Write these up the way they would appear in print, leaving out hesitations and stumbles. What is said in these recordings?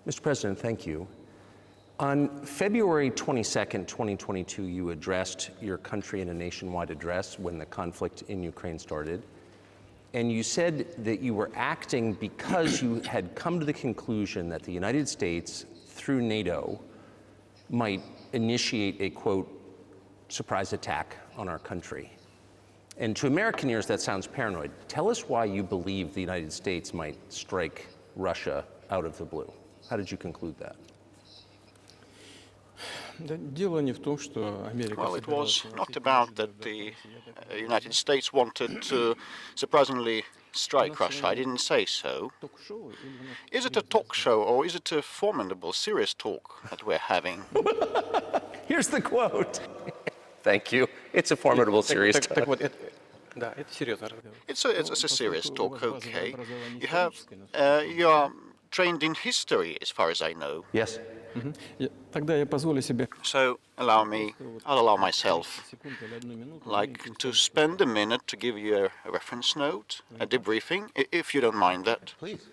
Mr. President, thank you. On February 22nd, 2022, you addressed your country in a nationwide address when the conflict in Ukraine started. And you said that you were acting because you had come to the conclusion that the United States, through NATO, might initiate a, quote, surprise attack on our country. And to American ears, that sounds paranoid. Tell us why you believe the United States might strike Russia out of the blue. How did you conclude that? Well, it was not about that the United States wanted to surprisingly strike Russia. I didn't say so. Is it a talk show or is it a formidable, serious talk that we're having? Here's the quote. Thank you. It's a formidable, serious talk. It's a serious talk, okay. You are trained in history, as far as I know. Yes. So I'll allow myself to spend a minute to give you a reference note, a debriefing, if you don't mind that. Please.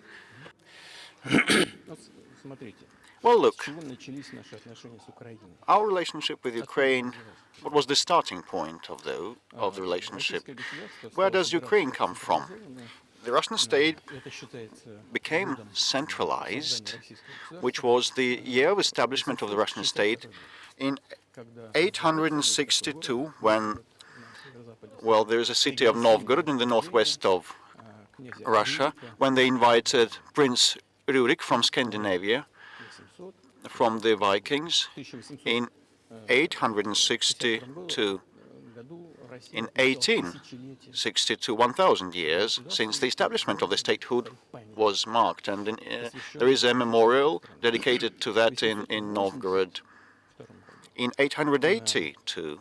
Well, look, our relationship with Ukraine, what was the starting point of the relationship? Where does Ukraine come from? The Russian state became centralized, which was the year of establishment of the Russian state in 862, when, well, there is a city of Novgorod in the northwest of Russia, when they invited Prince Rurik from Scandinavia, from the Vikings, in 862. In 1862, 1,000 years since the establishment of the statehood was marked, and there is a memorial dedicated to that in Novgorod. In 882,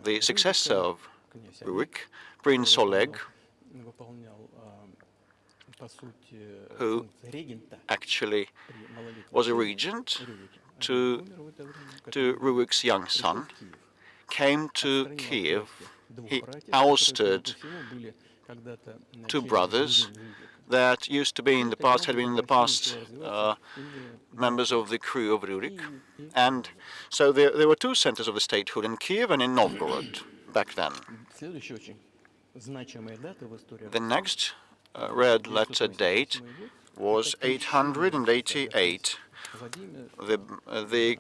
the successor of Rurik, Prince Oleg, who actually was a regent to Rurik's young son, came to Kiev. He ousted two brothers that used to be in the past, had been in the past members of the crew of Rurik. And so there were two centers of the statehood, in Kiev and in Novgorod, back then. The next red letter date was 888. The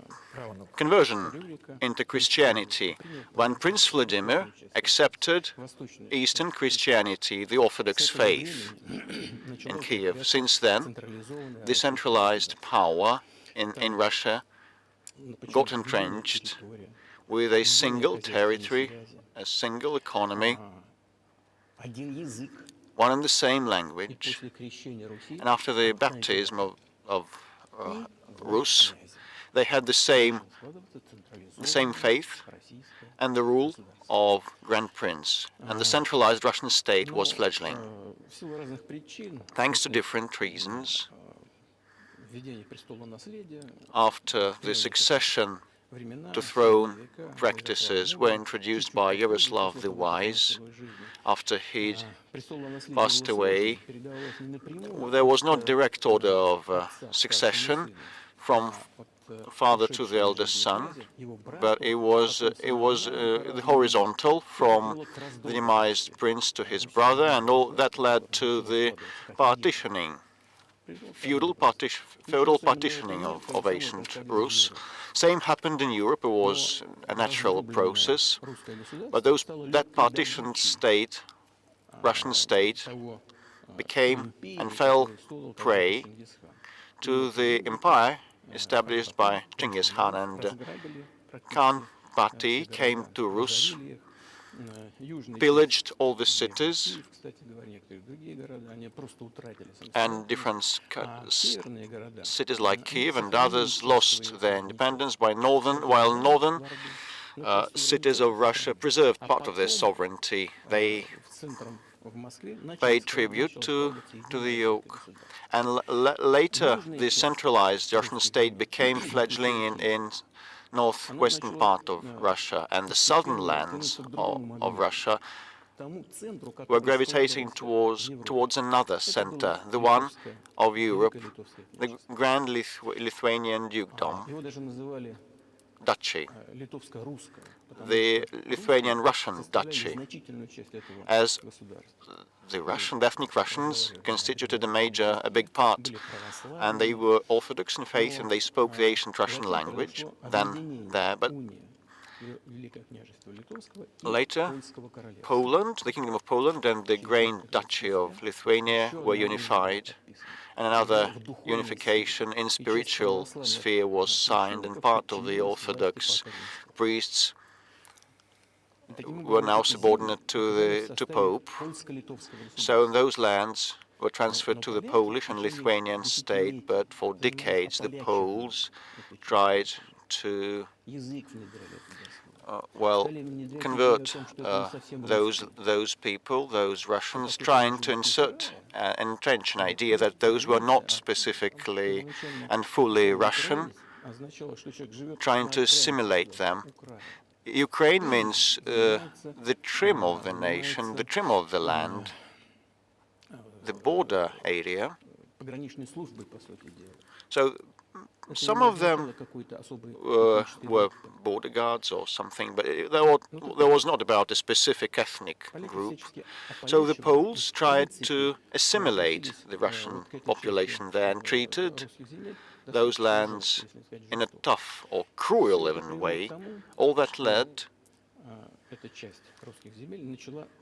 conversion into Christianity, when Prince Vladimir accepted Eastern Christianity, the Orthodox faith, in Kiev. Since then, decentralized power in Russia got entrenched with a single territory, a single economy, one and the same language. And after the baptism of Rus, they had the same faith and the rule of Grand Prince, and the centralized Russian state was fledgling. Thanks to different reasons, after the succession to throne practices were introduced by Yaroslav the Wise, after he'd passed away, there was not direct order of succession from father to the eldest son, but it was the horizontal from the demised prince to his brother, and all that led to the partitioning, feudal partitioning of ancient Rus. Same happened in Europe. It was a natural process, but that partitioned state, Russian state, became and fell prey to the empire established by Genghis Khan, and Khan party came to Rus, pillaged all the cities, and different cities like Kiev and others lost their independence, while northern cities of Russia preserved part of their sovereignty. They paid tribute to the yoke. And later, the centralized Russian state became fledgling in northwestern part of Russia, and the southern lands of Russia were gravitating towards another center, the one of Europe, the Grand Lithuanian Dukedom, Duchy, the Lithuanian-Russian Duchy, as the ethnic Russians constituted a big part, and they were Orthodox in faith, and they spoke the ancient Russian language then there, but later Poland, the Kingdom of Poland and the Grand Duchy of Lithuania were unified, and another unification in spiritual sphere was signed, and part of the Orthodox priests were now subordinate to Pope. So those lands were transferred to the Polish and Lithuanian state, but for decades the Poles tried to convert those people, those Russians, trying to entrench an idea that those were not specifically and fully Russian, trying to assimilate them. Ukraine means the trim of the nation, the trim of the land, the border area. So some of them were border guards or something, but there was not about a specific ethnic group. So the Poles tried to assimilate the Russian population there and treated those lands in a tough or cruel even way. All that led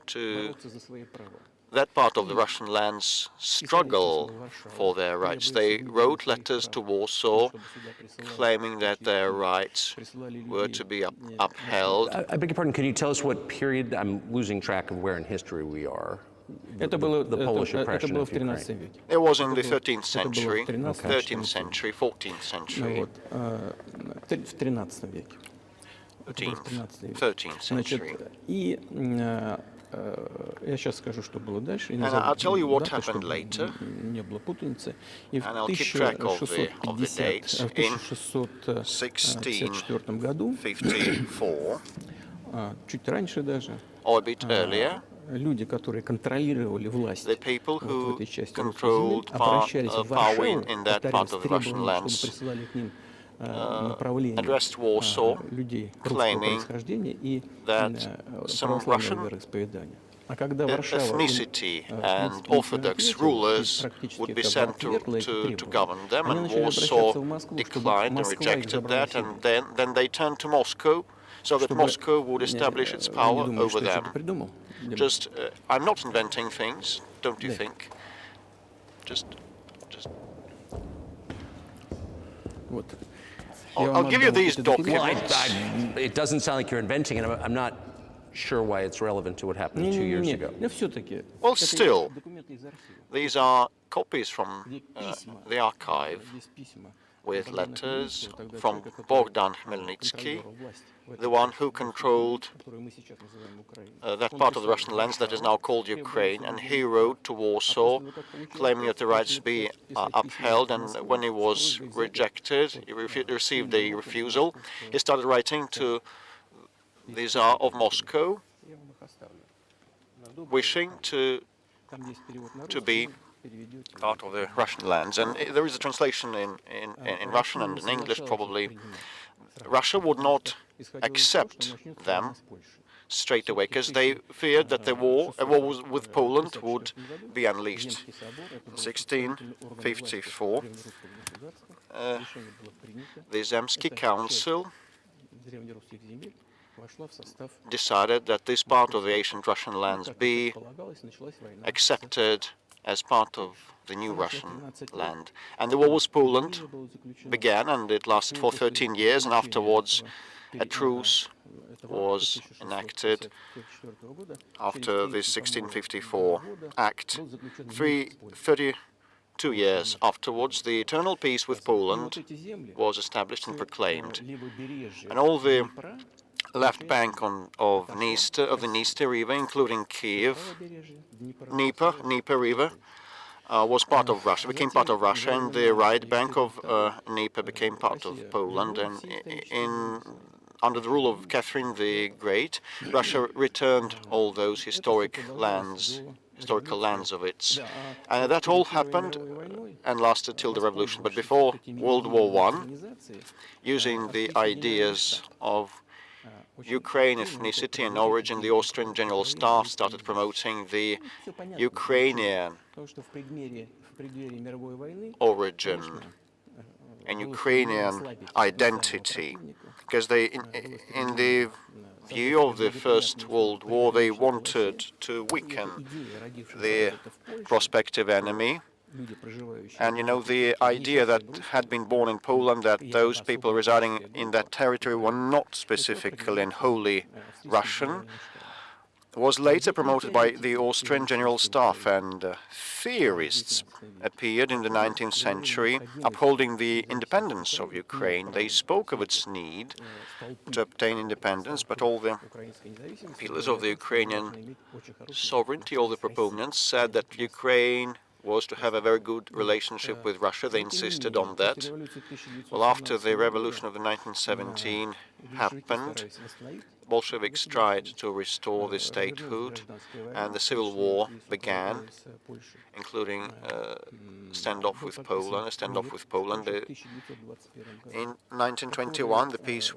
to that part of the Russian lands struggle for their rights. They wrote letters to Warsaw claiming that their rights were to be upheld. I beg your pardon, can you tell us what period? I'm losing track of where in history we are. The Polish oppression of Ukraine. It was in the 13th century, 13th century, 14th century. 13th century. And I'll tell you what happened later, and I'll keep track of the dates. In 1654, or a bit earlier, the people who controlled power in that part of the Russian lands addressed Warsaw, claiming that some Russian ethnicity and Orthodox rulers would be sent to govern them, and Warsaw declined and rejected that, and then they turned to Moscow, so that Moscow would establish its power over them. I'm not inventing things, don't you think? Just. I'll give you these documents. It doesn't sound like you're inventing it. I'm not sure why it's relevant to what happened 2 years ago. Well, still, these are copies from the archive with letters from Bogdan Khmelnytsky, the one who controlled that part of the Russian lands that is now called Ukraine, and he wrote to Warsaw claiming that the rights be upheld, and when he was rejected, he received a refusal, he started writing to the Tsar of Moscow, wishing to be part of the Russian lands. And there is a translation in Russian and in English, probably. Russia would not accept them straight away, because they feared that a war with Poland would be unleashed. In 1654, the Zemsky Council decided that this part of the ancient Russian lands be accepted as part of the new Russian land. And the war with Poland began, and it lasted for 13 years, and afterwards a truce was enacted after the 1654 Act. 32 years afterwards, the eternal peace with Poland was established and proclaimed. And all the left bank of the Dniester River, including Kiev, Dnieper River, was part of Russia, became part of Russia, and the right bank of Dnieper became part of Poland. And under the rule of Catherine the Great, Russia returned all those historical lands of its. And that all happened and lasted till the revolution. But before World War I, using the ideas of Ukraine ethnicity and origin, the Austrian General Staff started promoting the Ukrainian origin and Ukrainian identity, because in the view of the First World War, they wanted to weaken the prospective enemy. And the idea that had been born in Poland, that those people residing in that territory were not specifically and wholly Russian, was later promoted by the Austrian General Staff, and theorists appeared in the 19th century upholding the independence of Ukraine. They spoke of its need to obtain independence, but all the pillars of the Ukrainian sovereignty, all the proponents, said that Ukraine was to have a very good relationship with Russia. They insisted on that. Well, after the revolution of the 1917 happened, Bolsheviks tried to restore the statehood, and the civil war began, including a standoff with Poland. In 1921, the peace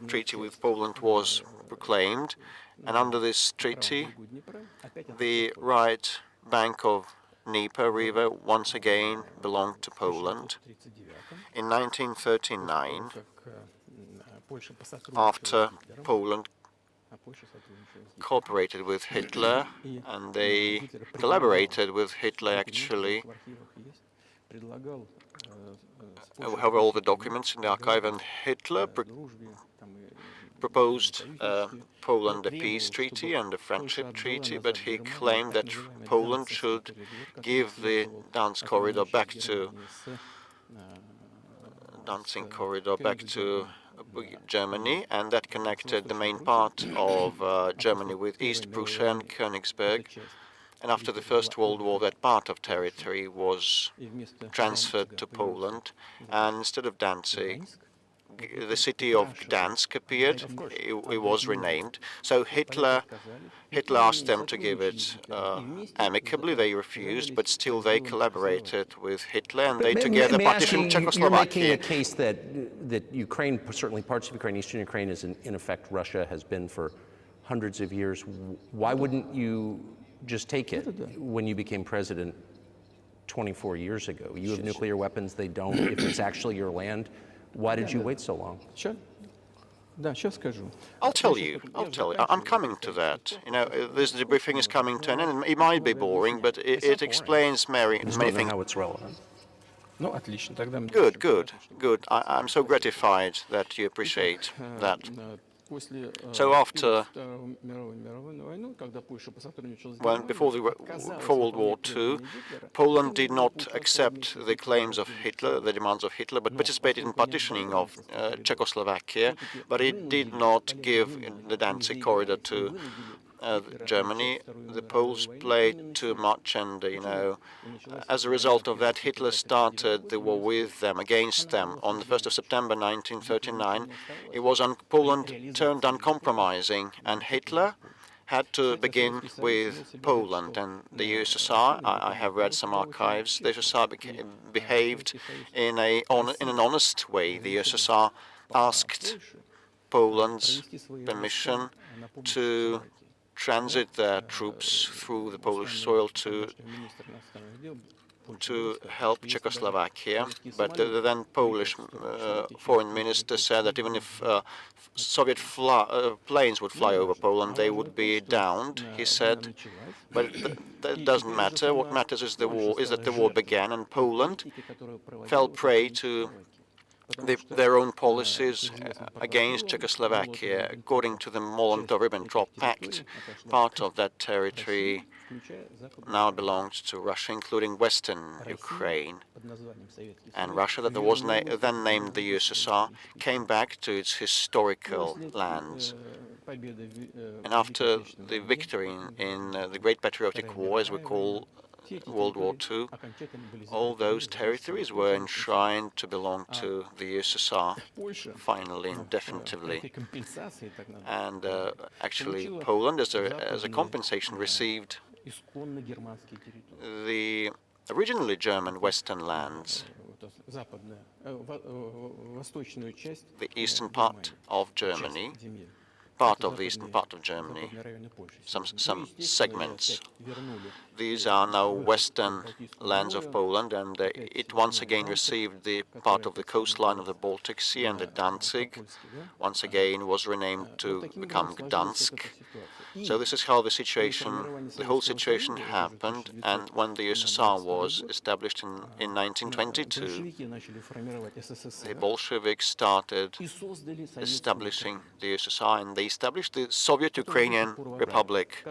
treaty with Poland was proclaimed, and under this treaty, the right bank of Dnieper River once again belonged to Poland. In 1939, after Poland cooperated with Hitler, and they collaborated with Hitler actually. We have all the documents in the archive, and Hitler proposed Poland a peace treaty and a friendship treaty, but he claimed that Poland should give the Danzig corridor back to Germany, and that connected the main part of Germany with East Prussia and Königsberg. And after the First World War, that part of territory was transferred to Poland, and instead of Danzig, the city of Gdansk appeared. It was renamed. So Hitler asked them to give it amicably. They refused, but still they collaborated with Hitler, and they together partitioned Czechoslovakia. You're making a case that Ukraine, certainly parts of Ukraine, Eastern Ukraine, is in effect Russia has been for hundreds of years. Why wouldn't you just take it when you became president 24 years ago? You have nuclear weapons, they don't. If it's actually your land, why did you wait so long? I'll tell you. I'm coming to that. This debriefing is coming to an end. It might be boring, but it explains many things. How it's relevant. Good. I'm so gratified that you appreciate that. So after, before World War II, Poland did not accept the claims of Hitler, the demands of Hitler, but participated in partitioning of Czechoslovakia, but it did not give the Danzig corridor to Germany. The Poles played too much, and as a result of that, Hitler started the war with them, against them. On the 1st of September 1939, Poland turned uncompromising, and Hitler had to begin with Poland and the USSR. I have read some archives. The USSR behaved in an honest way. The USSR asked Poland's permission to transit their troops through the Polish soil to help Czechoslovakia, but the then Polish foreign minister said that even if Soviet planes would fly over Poland, they would be downed, he said. But that doesn't matter. What matters is that the war began, and Poland fell prey to their own policies against Czechoslovakia. According to the Molotov-Ribbentrop Pact, part of that territory now belongs to Russia, including Western Ukraine. And Russia, that was then named the USSR, came back to its historical lands. And after the victory in the Great Patriotic War, as we call World War II, all those territories were enshrined to belong to the USSR, finally and definitively. And actually, Poland, as a compensation, received the originally German Western lands, the eastern part of Germany, part of the eastern part of Germany, some segments. These are now western lands of Poland, and it once again received the part of the coastline of the Baltic Sea, and the Danzig once again was renamed to become Gdansk. So this is how the whole situation happened, and when the USSR was established in 1922, the Bolsheviks started establishing the USSR, and they established the Soviet Ukrainian Republic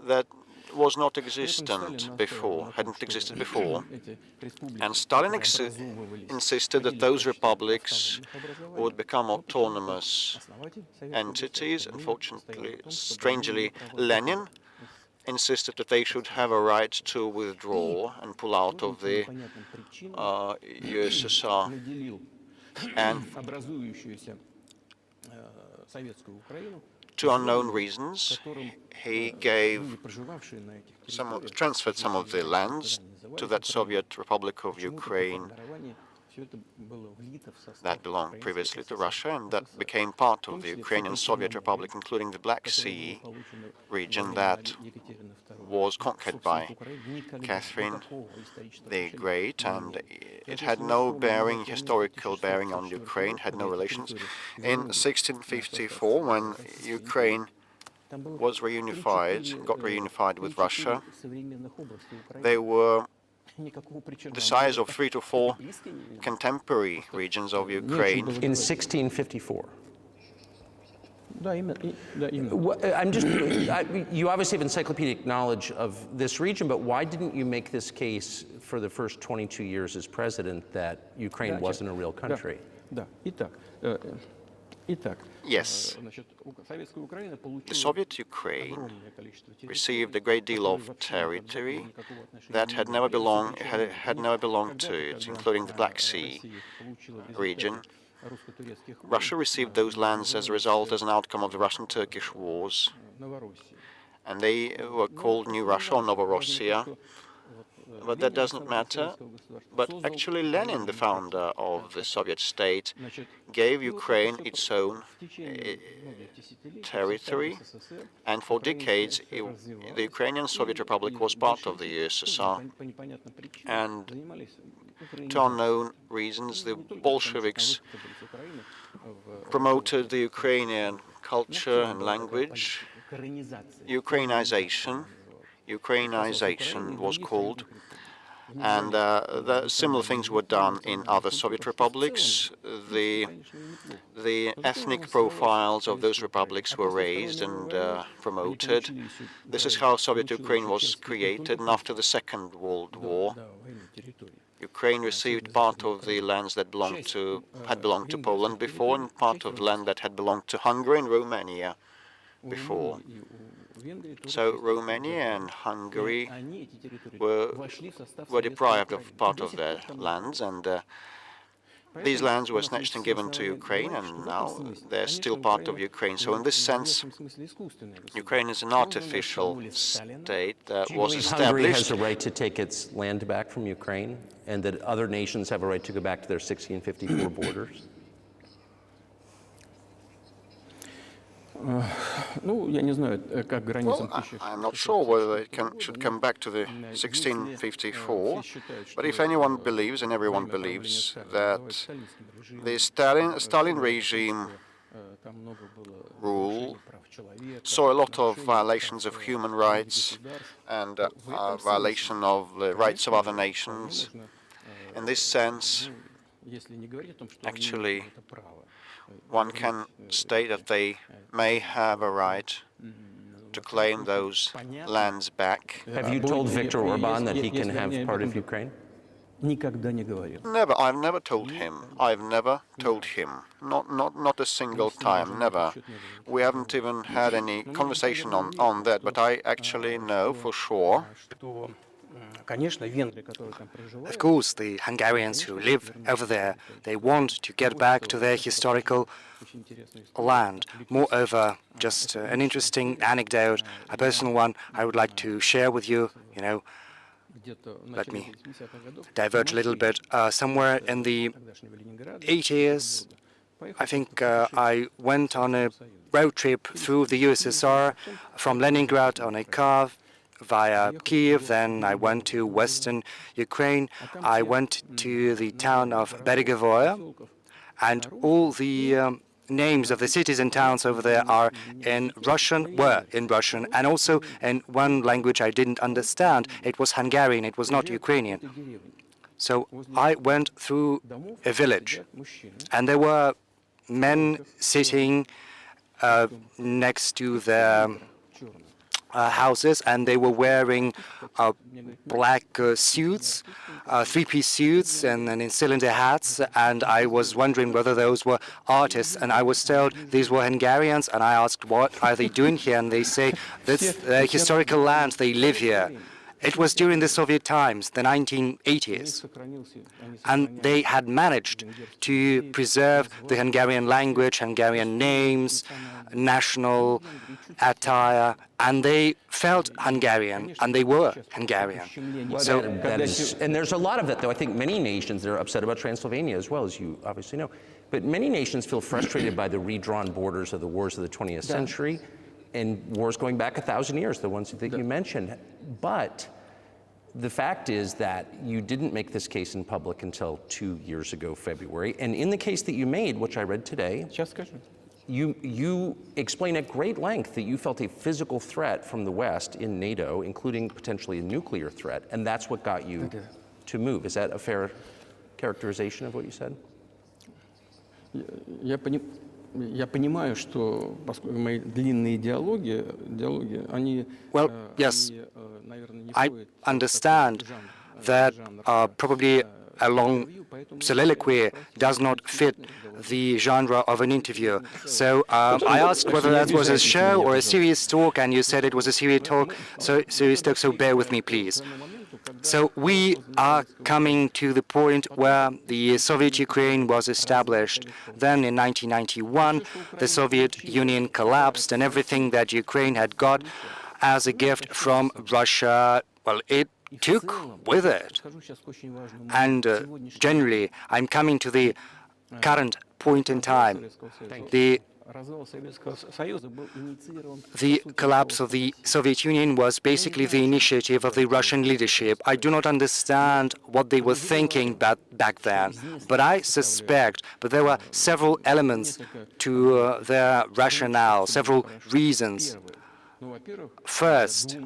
that was not existent before, hadn't existed before. And Stalin insisted that those republics would become autonomous entities. Unfortunately, strangely, Lenin insisted that they should have a right to withdraw and pull out of the USSR. And to unknown reasons, he transferred some of the lands to that Soviet Republic of Ukraine that belonged previously to Russia, and that became part of the Ukrainian Soviet Republic, including the Black Sea region that was conquered by Catherine the Great, and it had no historical bearing on Ukraine, had no relations. In 1654, when Ukraine was got reunified with Russia, they were the size of 3 to 4 contemporary regions of Ukraine. In 1654. You obviously have encyclopedic knowledge of this region, but why didn't you make this case for the first 22 years as president that Ukraine wasn't a real country? Yes, the Soviet Ukraine received a great deal of territory that had never belonged to it, including the Black Sea region. Russia received those lands as an outcome of the Russian-Turkish wars, and they were called New Russia or Novorossiya. But that doesn't matter. But actually Lenin, the founder of the Soviet state, gave Ukraine its own territory, and for decades the Ukrainian Soviet Republic was part of the USSR. And to unknown reasons, the Bolsheviks promoted the Ukrainian culture and language. Ukrainization was called, and similar things were done in other Soviet republics. The ethnic profiles of those republics were raised and promoted. This is how Soviet Ukraine was created, and after the Second World War, Ukraine received part of the lands that had belonged to Poland before, and part of the land that had belonged to Hungary and Romania before. So Romania and Hungary were deprived of part of their lands, and these lands were snatched and given to Ukraine, and now they're still part of Ukraine. So in this sense, Ukraine is an artificial state that was established. Hungary has a right to take its land back from Ukraine, and that other nations have a right to go back to their 1654 borders? Well, I'm not sure whether it should come back to the 1654, but if anyone believes, and everyone believes, that the Stalin regime rule saw a lot of violations of human rights and violation of the rights of other nations, in this sense, actually, one can state that they may have a right to claim those lands back. Have you told Viktor Orban that he can have part of Ukraine? Never. I've never told him. I've never told him. Not a single time. Never. We haven't even had any conversation on that. But I actually know for sure. Of course, the Hungarians who live over there, they want to get back to their historical land. Moreover, just an interesting anecdote, a personal one I would like to share with you. Let me divert a little bit. Somewhere in the 80s, I think I went on a road trip through the USSR from Leningrad on a car via Kiev. Then I went to western Ukraine. I went to the town of Beregovoye, and all the names of the cities and towns over there are were in Russian, and also in one language I didn't understand. It was Hungarian, it was not Ukrainian. So I went through a village, and there were men sitting next to their houses, and they were wearing black suits, three-piece suits, and then in cylinder hats. And I was wondering whether those were artists, and I was told these were Hungarians. And I asked, what are they doing here? And they say that's their historical land. They live here. It was during the Soviet times, the 1980s, and they had managed to preserve the Hungarian language, Hungarian names, national attire, and they felt Hungarian, and they were Hungarian. So that is, and there's a lot of that, though. I think many nations are upset about Transylvania as well, as you obviously know. But many nations feel frustrated by the redrawn borders of the wars of the 20th century, and wars going back 1,000 years, the ones that you mentioned. But the fact is that you didn't make this case in public until 2 years ago, February. And in the case that you made, which I read today, you explain at great length that you felt a physical threat from the West in NATO, including potentially a nuclear threat, and that's what got you to move. Is that a fair characterization of what you said? Well, yes, I understand that probably a long soliloquy does not fit the genre of an interview. So I asked whether that was a show or a serious talk, and you said it was a serious talk, so bear with me, please. So we are coming to the point where the Soviet Ukraine was established. Then in 1991, the Soviet Union collapsed, and everything that Ukraine had got as a gift from Russia, well, it took with it. And generally, I'm coming to the current point in time. The collapse of the Soviet Union was basically the initiative of the Russian leadership. I do not understand what they were thinking back then, but I suspect that there were several elements to their rationale, several reasons. First,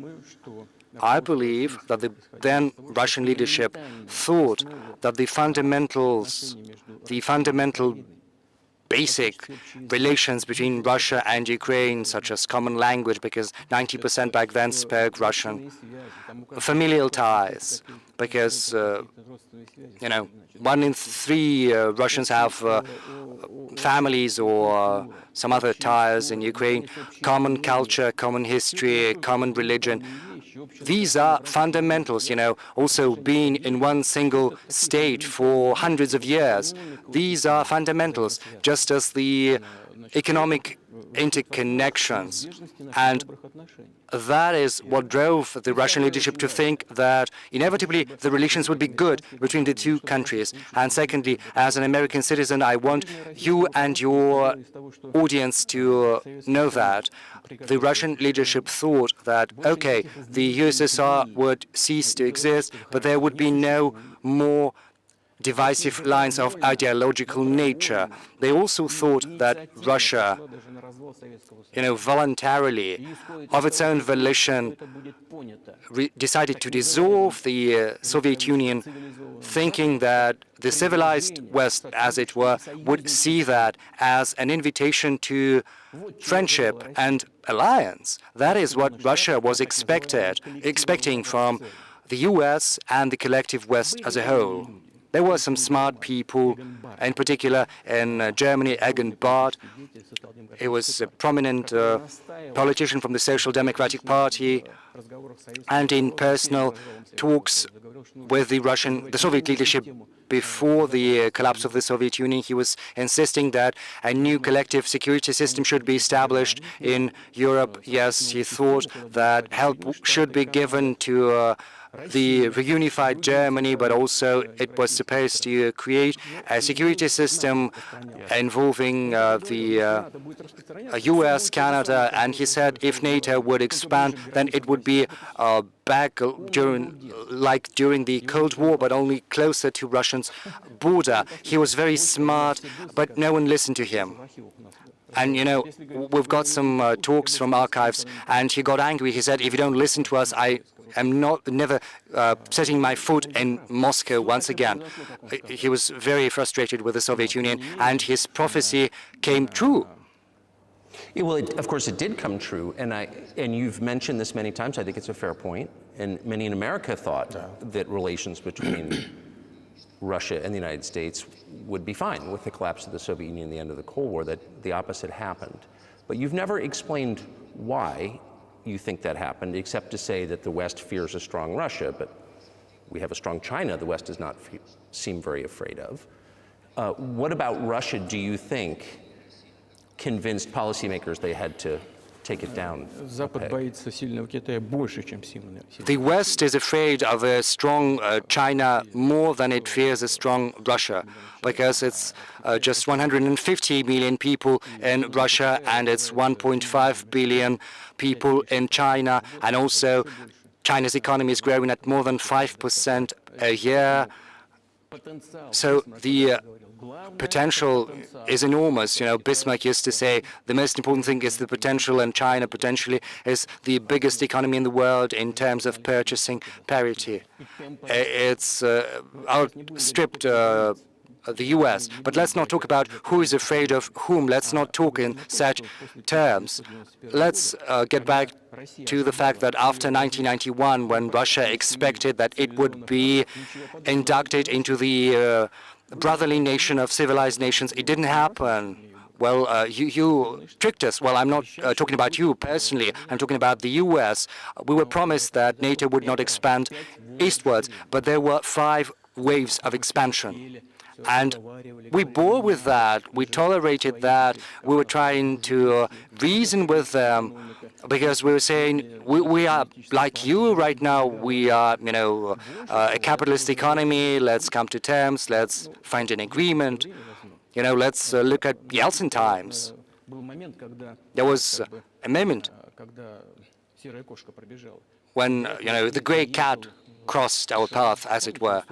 I believe that the then Russian leadership thought that the fundamental basic relations between Russia and Ukraine, such as common language, because 90% back then spoke Russian, familial ties, because 1 in 3 Russians have families or some other ties in Ukraine, common culture, common history, common religion. These are fundamentals, also being in one single state for hundreds of years. These are fundamentals, just as the economic interconnections. And that is what drove the Russian leadership to think that inevitably the relations would be good between the two countries. And secondly, as an American citizen, I want you and your audience to know that the Russian leadership thought that, okay, the USSR would cease to exist, but there would be no more divisive lines of ideological nature. They also thought that Russia, voluntarily, of its own volition, decided to dissolve the Soviet Union, thinking that the civilized West, as it were, would see that as an invitation to friendship and alliance. That is what Russia was expecting from the US and the collective West as a whole. There were some smart people, in particular in Germany, Egon Barth. He was a prominent politician from the Social Democratic Party, and in personal talks with the Soviet leadership before the collapse of the Soviet Union, he was insisting that a new collective security system should be established in Europe. Yes, he thought that help should be given to the reunified Germany, but also it was supposed to create a security system involving the US, Canada, and he said if NATO would expand, then it would be back during the Cold War, but only closer to Russia's border. He was very smart, but no one listened to him. And, you know, we've got some talks from archives, and he got angry. He said, if you don't listen to us, I am never setting my foot in Moscow once again. He was very frustrated with the Soviet Union, and his prophecy came true. Yeah, well, of course, it did come true, and you've mentioned this many times. I think it's a fair point, and many in America thought that relations between Russia and the United States would be fine with the collapse of the Soviet Union and the end of the Cold War, that the opposite happened. But you've never explained why you think that happened, except to say that the West fears a strong Russia, but we have a strong China the West does not seem very afraid of. What about Russia, do you think, convinced policymakers they had to take it down? The West is afraid of a strong China more than it fears a strong Russia, because it's just 150 million people in Russia and it's 1.5 billion people in China, and also China's economy is growing at more than 5% a year. So the potential is enormous. You know, Bismarck used to say the most important thing is the potential, and China potentially is the biggest economy in the world in terms of purchasing parity. It's outstripped the US. But let's not talk about who is afraid of whom. Let's not talk in such terms. Let's get back to the fact that after 1991, when Russia expected that it would be inducted into the brotherly nation of civilized nations, it didn't happen. Well, you tricked us. Well, I'm not talking about you personally. I'm talking about the US. We were promised that NATO would not expand eastwards, but there were 5 waves of expansion. And we bore with that. We tolerated that. We were trying to reason with them, because we were saying, we are like you right now. We are, you know, a capitalist economy. Let's come to terms. Let's find an agreement. You know, let's look at Yeltsin times. There was a moment when, you know, the gray cat crossed our path, as it were.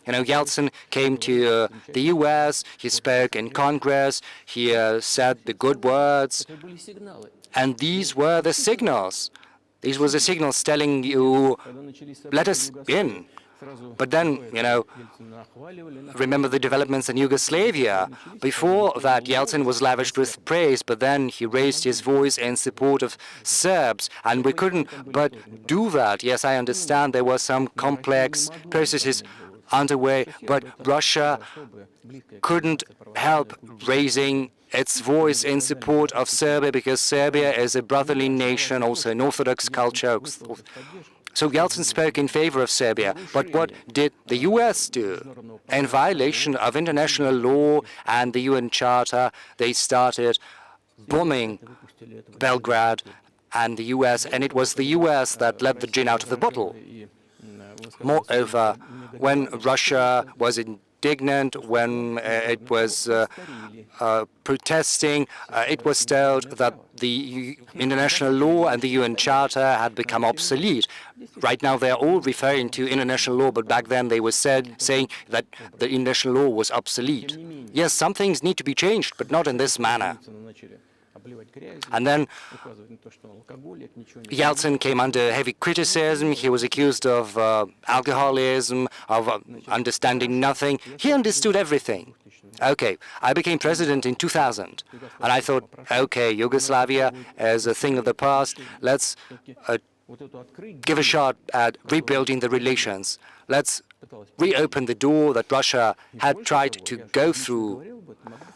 You know, Yeltsin came to the US, he spoke in Congress, he said the good words, and these were the signals. These were the signals telling you, let us in. But then, you know, remember the developments in Yugoslavia. Before that, Yeltsin was lavished with praise, but then he raised his voice in support of Serbs, and we couldn't but do that. Yes, I understand there were some complex processes underway, but Russia couldn't help raising its voice in support of Serbia, because Serbia is a brotherly nation, also an Orthodox culture. So Yeltsin spoke in favor of Serbia, but what did the US do? In violation of international law and the UN Charter, they started bombing Belgrade and the US, and it was the US that let the gin out of the bottle. Moreover, when Russia was indignant, when it was protesting, it was told that the international law and the UN Charter had become obsolete. Right now, they are all referring to international law, but back then they were saying that the international law was obsolete. Yes, some things need to be changed, but not in this manner. And then Yeltsin came under heavy criticism. He was accused of alcoholism, of understanding nothing. He understood everything. Okay, I became president in 2000, and I thought, okay, Yugoslavia is a thing of the past. Let's give a shot at rebuilding the relations. Let's reopen the door that Russia had tried to go through.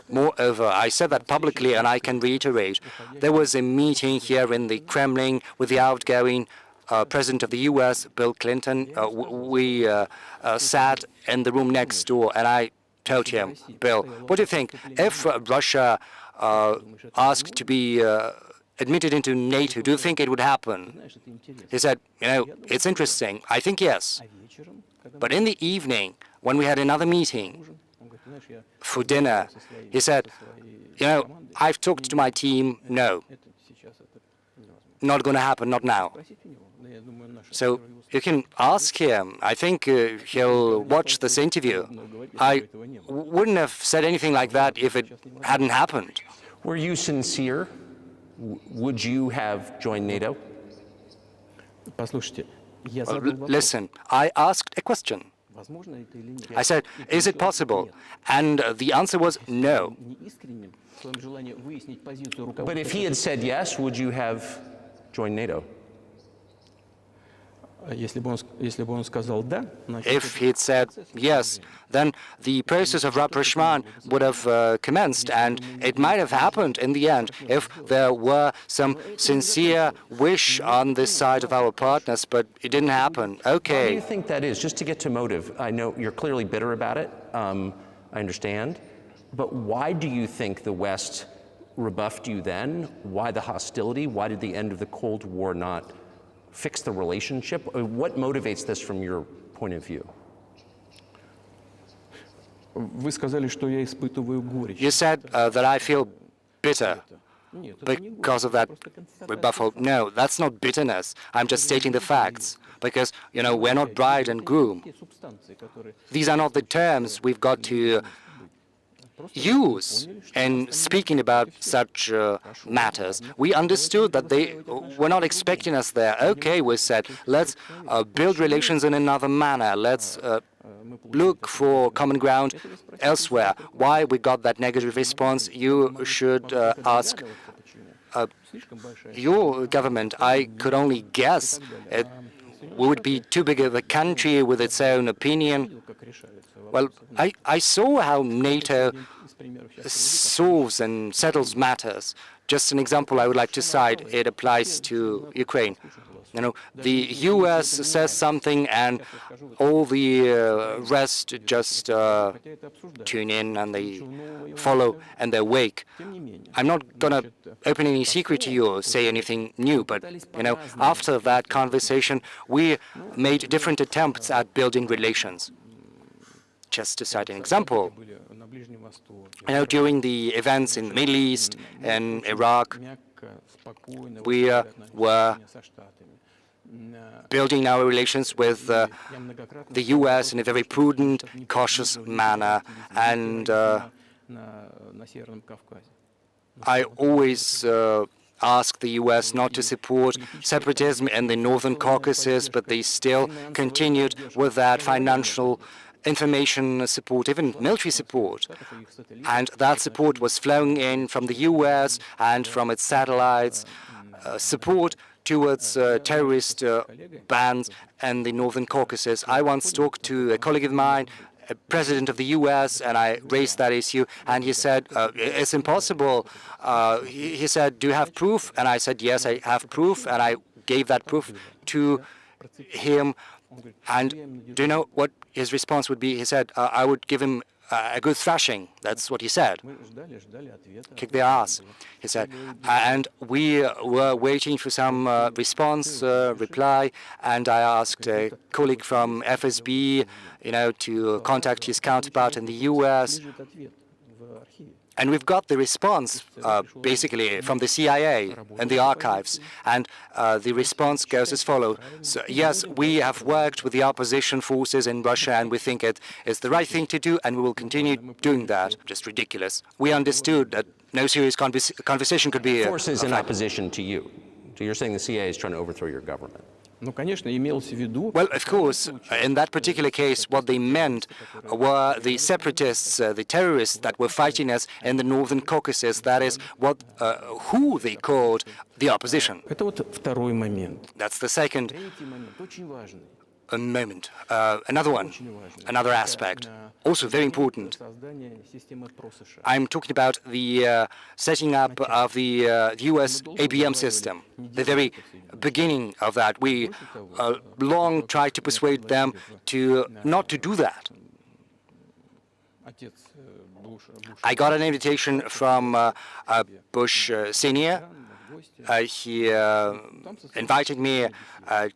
Moreover, I said that publicly, and I can reiterate, there was a meeting here in the Kremlin with the outgoing President of the US, Bill Clinton. We sat in the room next door, and I told him, Bill, what do you think if Russia asked to be admitted into NATO? Do you think it would happen? He said, it's interesting. I think yes. But in the evening, when we had another meeting for dinner, he said, I've talked to my team, no, not going to happen, not now. So you can ask him. I think he'll watch this interview. I wouldn't have said anything like that if it hadn't happened. Were you sincere? Would you have joined NATO? Listen, I asked a question. I said, is it possible? And the answer was no. But if he had said yes, would you have joined NATO? If he'd said yes, then the process of rapprochement would have commenced, and it might have happened in the end if there were some sincere wish on this side of our partners, but it didn't happen. Okay. Why do you think that is? Just to get to motive. I know you're clearly bitter about it. I understand. But why do you think the West rebuffed you then? Why the hostility? Why did the end of the Cold War not fix the relationship? What motivates this from your point of view? You said that I feel bitter because of that rebuffal. No, that's not bitterness. I'm just stating the facts. Because, we're not bride and groom. These are not the terms we've got to use in speaking about such matters. We understood that they were not expecting us there. Okay, we said, let's build relations in another manner. Let's look for common ground elsewhere. Why we got that negative response, you should ask your government. I could only guess. We would be too big of a country with its own opinion. Well, I saw how NATO solves and settles matters. Just an example I would like to cite. It applies to Ukraine. The US says something and all the rest just tune in and they follow and they wake. I'm not going to open any secret to you or say anything new, but after that conversation, we made different attempts at building relations. Just to cite an example, during the events in the Middle East and Iraq, we were building our relations with the US in a very prudent, cautious manner. And I always asked the US not to support separatism in the Northern Caucasus, but they still continued with that financial information support, even military support. And that support was flowing in from the US and from its satellites, support towards terrorist bands in the Northern Caucasus. I once talked to a colleague of mine, a president of the US, and I raised that issue, and he said, it's impossible. He said, do you have proof? And I said, yes, I have proof, and I gave that proof to him. And do you know what his response would be? He said, I would give him a good thrashing. That's what he said. Kick their ass, he said. And we were waiting for some response, reply, and I asked a colleague from FSB, to contact his counterpart in the US. And we've got the response, basically, from the CIA and the archives. And the response goes as follows. So, yes, we have worked with the opposition forces in Russia, and we think it is the right thing to do, and we will continue doing that. Just ridiculous. We understood that no serious conversation could be... Forces in opposition to you. So you're saying the CIA is trying to overthrow your government? Well, of course, in that particular case, what they meant were the separatists, the terrorists that were fighting us in the northern Caucasus. That is who they called the opposition. That's the second moment. Another one, another aspect, also very important. I'm talking about the setting up of the US ABM system, the very beginning of that. We long tried to persuade them not to do that. I got an invitation from Bush Senior. He invited me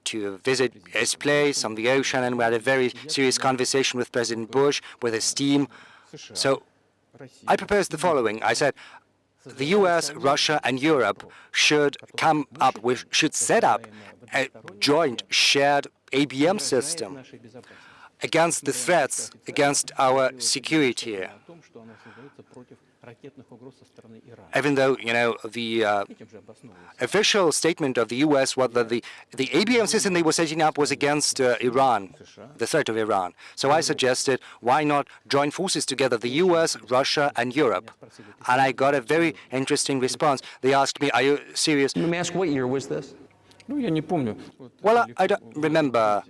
to visit his place on the ocean, and we had a very serious conversation with President Bush, with his team. So I proposed the following. I said, the US, Russia, and Europe should set up a joint shared ABM system against the threats against our security. Even though, the official statement of the US was that the ABM system they were setting up was against Iran, the threat of Iran. So I suggested, why not join forces together, the US, Russia, and Europe? And I got a very interesting response. They asked me, are you serious? Let me ask, what year was this? Well, I don't remember.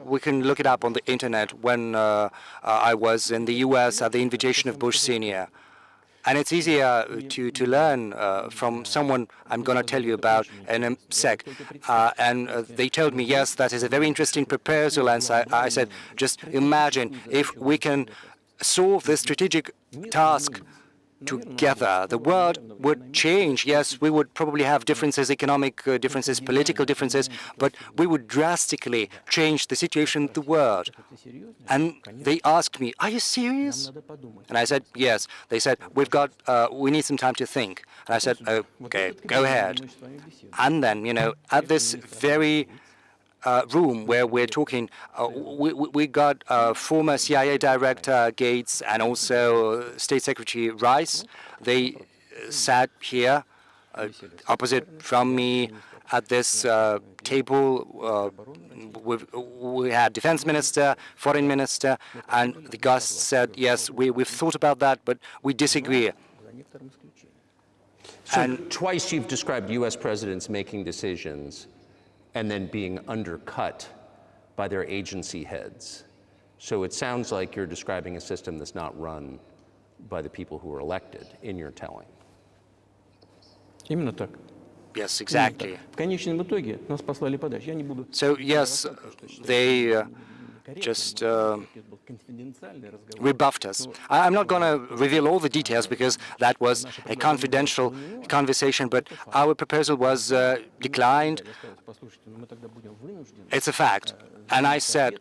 We can look it up on the internet when I was in the US at the invitation of Bush Senior. And it's easier to learn from someone I'm going to tell you about in a sec. And they told me, yes, that is a very interesting proposal. And so I said, just imagine if we can solve this strategic task together, the world would change. Yes, we would probably have differences, economic differences, political differences, but we would drastically change the situation in the world. And they asked me, are you serious? And I said, yes. They said, we need some time to think. And I said, okay, go ahead. And then, at this very room where we're talking, we got former CIA Director Gates and also State Secretary Rice. They sat here opposite from me at this table. We had Defense Minister, Foreign Minister, and the guests said, yes, we've thought about that, but we disagree. So twice you've described US presidents making decisions and then being undercut by their agency heads. So it sounds like you're describing a system that's not run by the people who are elected, in your telling. Yes, exactly. So yes, they just rebuffed us. I'm not going to reveal all the details because that was a confidential conversation, but our proposal was declined. It's a fact. And I said,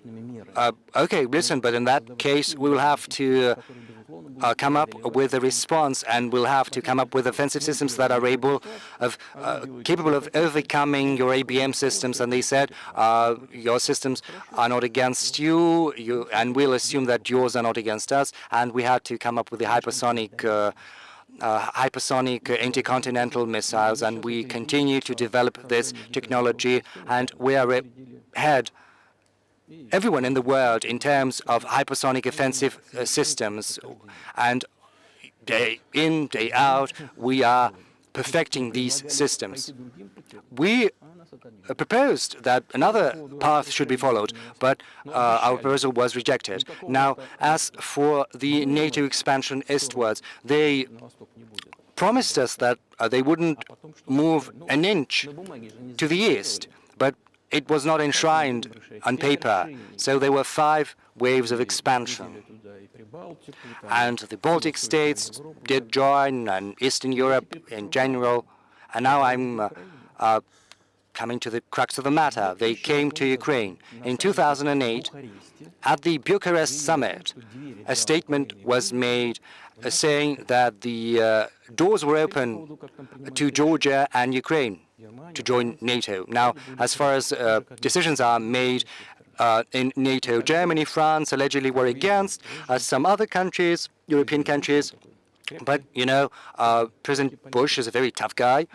okay, listen, but in that case, we will have to come up with a response, and we'll have to come up with offensive systems that are capable of overcoming your ABM systems. And they said, your systems are not against you, and we'll assume that yours are not against us. And we had to come up with the hypersonic intercontinental missiles, and we continue to develop this technology, and we are ahead everyone in the world in terms of hypersonic offensive systems. And day in, day out, we are perfecting these systems. We proposed that another path should be followed, but our proposal was rejected. Now, as for the NATO expansion eastwards, they promised us that they wouldn't move an inch to the east, but it was not enshrined on paper. So there were 5 waves of expansion. And the Baltic states did join, and Eastern Europe in general. And now I'm coming to the crux of the matter. They came to Ukraine. In 2008, at the Bucharest summit, a statement was made saying that the doors were open to Georgia and Ukraine to join NATO. Now, as far as decisions are made in NATO, Germany, France allegedly were against, some other countries, European countries. But, President Bush is a very tough guy.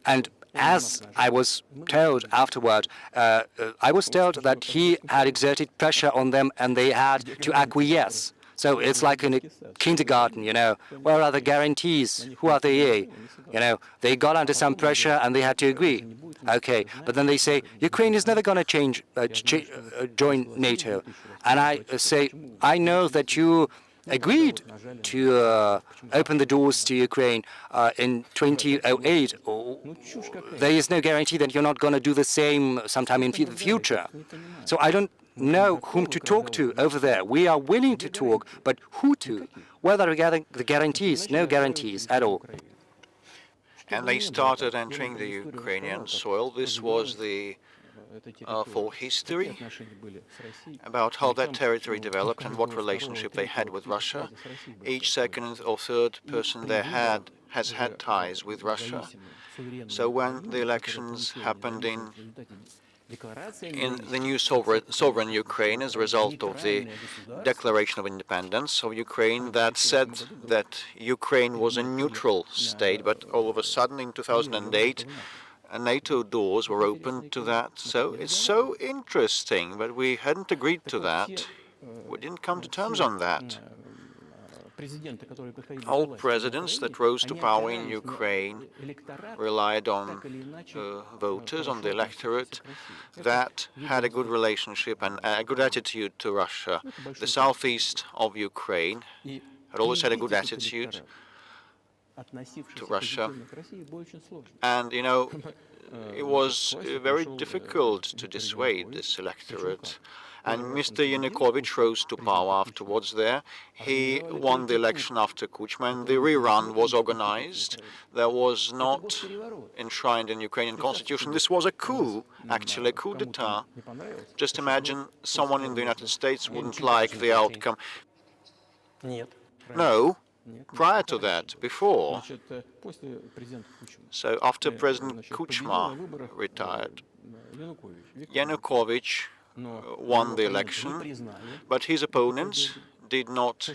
And as I was told afterward, I was told that he had exerted pressure on them and they had to acquiesce. So it's like in a kindergarten, you know, where are the guarantees? Who are they? You know, they got under some pressure and they had to agree. Okay, but then they say, Ukraine is never going to join NATO. And I say, I know that you agreed to open the doors to Ukraine in 2008. There is no guarantee that you're not going to do the same sometime in the future. So I don't know whom to talk to over there. We are willing to talk, but who to? Whether regarding the guarantees, no guarantees at all. And they started entering the Ukrainian soil. This was the full history about how that territory developed and what relationship they had with Russia. Each second or third person there has had ties with Russia. So when the elections happened in the new sovereign Ukraine as a result of the Declaration of Independence of Ukraine that said that Ukraine was a neutral state, but all of a sudden in 2008 NATO doors were opened to that. So it's so interesting, but we hadn't agreed to that. We didn't come to terms on that. All presidents that rose to power in Ukraine relied on voters, on the electorate that had a good relationship and a good attitude to Russia. The southeast of Ukraine had always had a good attitude to Russia. And, you know, it was very difficult to dissuade this electorate. And Mr. Yanukovych rose to power afterwards there. He won the election after Kuchma, and the rerun was organized. There was not enshrined in Ukrainian constitution. This was a coup, actually, a coup d'etat. Just imagine someone in the United States wouldn't like the outcome. No, prior to that, before. So after President Kuchma retired, Yanukovych won the election, but his opponents did not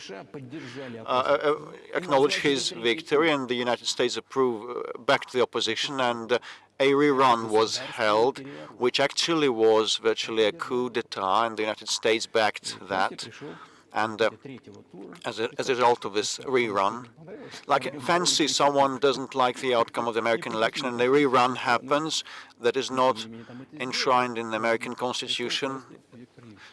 acknowledge his victory, and the United States backed the opposition, and a rerun was held, which actually was virtually a coup d'etat, and the United States backed that. And as a result of this rerun, like fancy someone doesn't like the outcome of the American election and a rerun happens that is not enshrined in the American Constitution.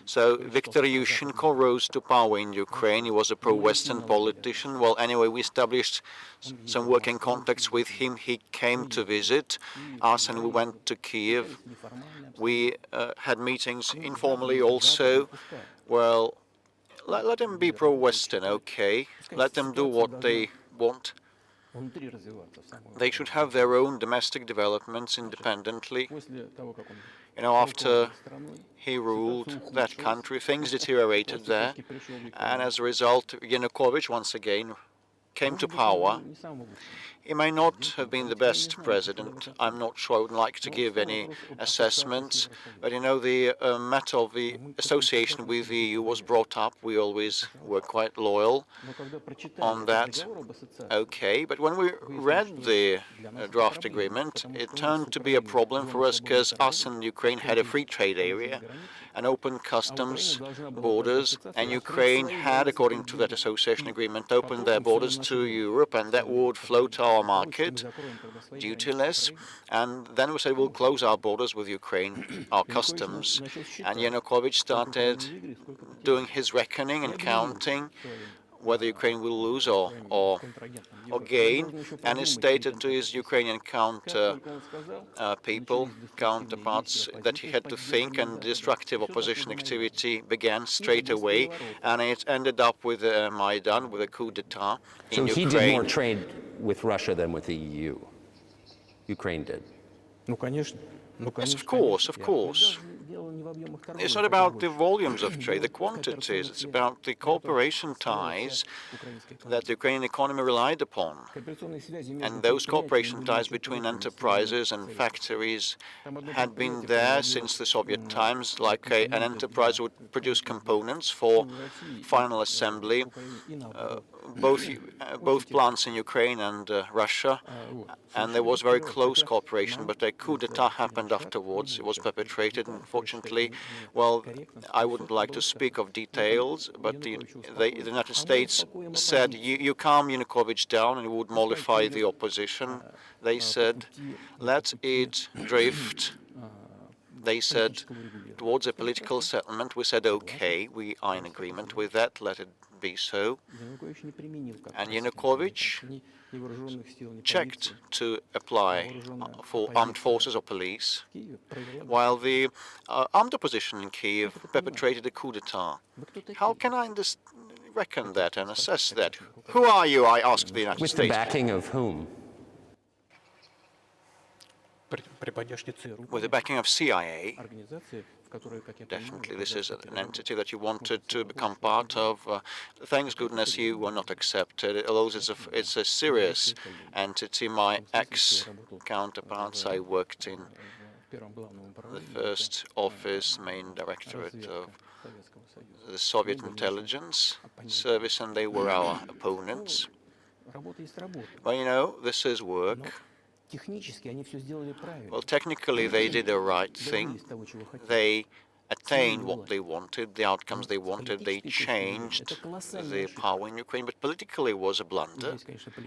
So Viktor Yushchenko rose to power in Ukraine. He was a pro-Western politician. Well, anyway, we established some working contacts with him. He came to visit us and we went to Kiev. We had meetings informally also. Well, let them be pro-Western, okay? Let them do what they want. They should have their own domestic developments independently. You know, after he ruled that country, things deteriorated there, and as a result, Yanukovych once again came to power. He may not have been the best president. I'm not sure. I would like to give any assessments. But, you know, the matter of the association with the EU was brought up. We always were quite loyal on that. Okay, but when we read the draft agreement, it turned to be a problem for us because us and Ukraine had a free trade area, an open customs borders, and Ukraine had, according to that association agreement, opened their borders to Europe, and that would float our market duty-less. And then we said we'll close our borders with Ukraine, our customs. And Yanukovych started doing his reckoning and counting whether Ukraine will lose or gain, and he stated to his Ukrainian counterparts that he had to think, and destructive opposition activity began straight away, and it ended up with Maidan, with a coup d'etat in Ukraine. So he did more trade with Russia than with the EU? Ukraine did? Yes, of course, of course. It's not about the volumes of trade, the quantities. It's about the cooperation ties that the Ukrainian economy relied upon. And those cooperation ties between enterprises and factories had been there since the Soviet times, like an enterprise would produce components for final assembly both plants in Ukraine and Russia, and there was very close cooperation, but a coup d'etat happened afterwards. It was perpetrated, unfortunately. Well, I wouldn't like to speak of details, but the United States said, you calm Yanukovych down and you would mollify the opposition. They said, let it drift. They said, towards a political settlement. We said, okay, we are in agreement with that, let it be so. And Yanukovych checked to apply for armed forces or police, while the armed opposition in Kiev perpetrated a coup d'etat. How can I reckon that and assess that? Who are you, I asked the United With States. the backing of whom? With the backing of CIA. Definitely, this is an entity that you wanted to become part of. Thanks goodness you were not accepted. Although it's a serious entity. My ex-counterparts, I worked in the first office, main directorate of the Soviet intelligence service, and they were our opponents. Well, you know, this is work. Well, technically, they did the right thing. They attained what they wanted, the outcomes they wanted. They changed the power in Ukraine, but politically it was a blunder,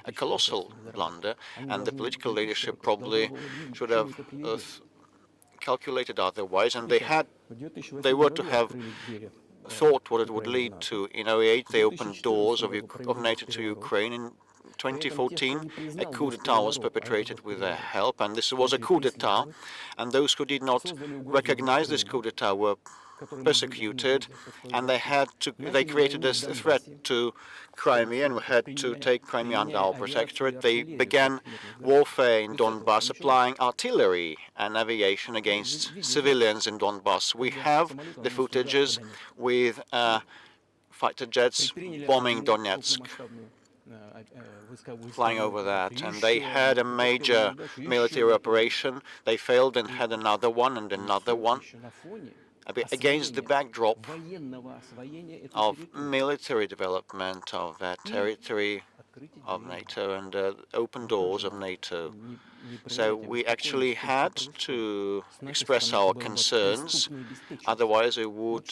a colossal blunder, and the political leadership probably should have calculated otherwise, and they were to have thought what it would lead to. In 2008, they opened doors of NATO to Ukraine. In 2014, a coup d'etat was perpetrated with their help, and this was a coup d'etat, and those who did not recognize this coup d'etat were persecuted, and they created a threat to Crimea and had to take Crimea under our protectorate. They began warfare in Donbass, applying artillery and aviation against civilians in Donbass. We have the footages with fighter jets bombing Donetsk, flying over that, and they had a major military operation. They failed and had another one and another one. Against the backdrop of military development of that territory of NATO and open doors of NATO. So we actually had to express our concerns, otherwise it would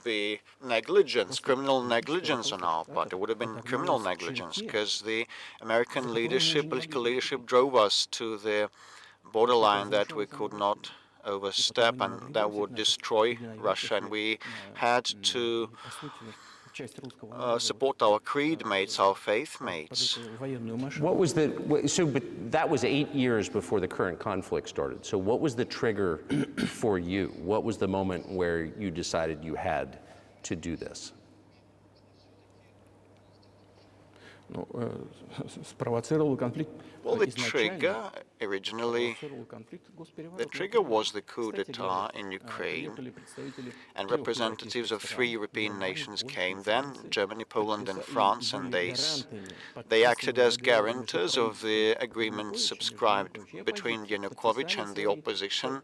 be negligence, criminal negligence on our part. It would have been criminal negligence, because the American leadership, political leadership, drove us to the borderline that we could not overstep, and that would destroy Russia, and we had to support our creed mates, our faith mates. What was but that was 8 years before the current conflict started. So what was the trigger for you? What was the moment where you decided you had to do this? Well, the trigger was the coup d'etat in Ukraine, and representatives of 3 European nations came then, Germany, Poland and France, and they acted as guarantors of the agreement subscribed between Yanukovych and the opposition,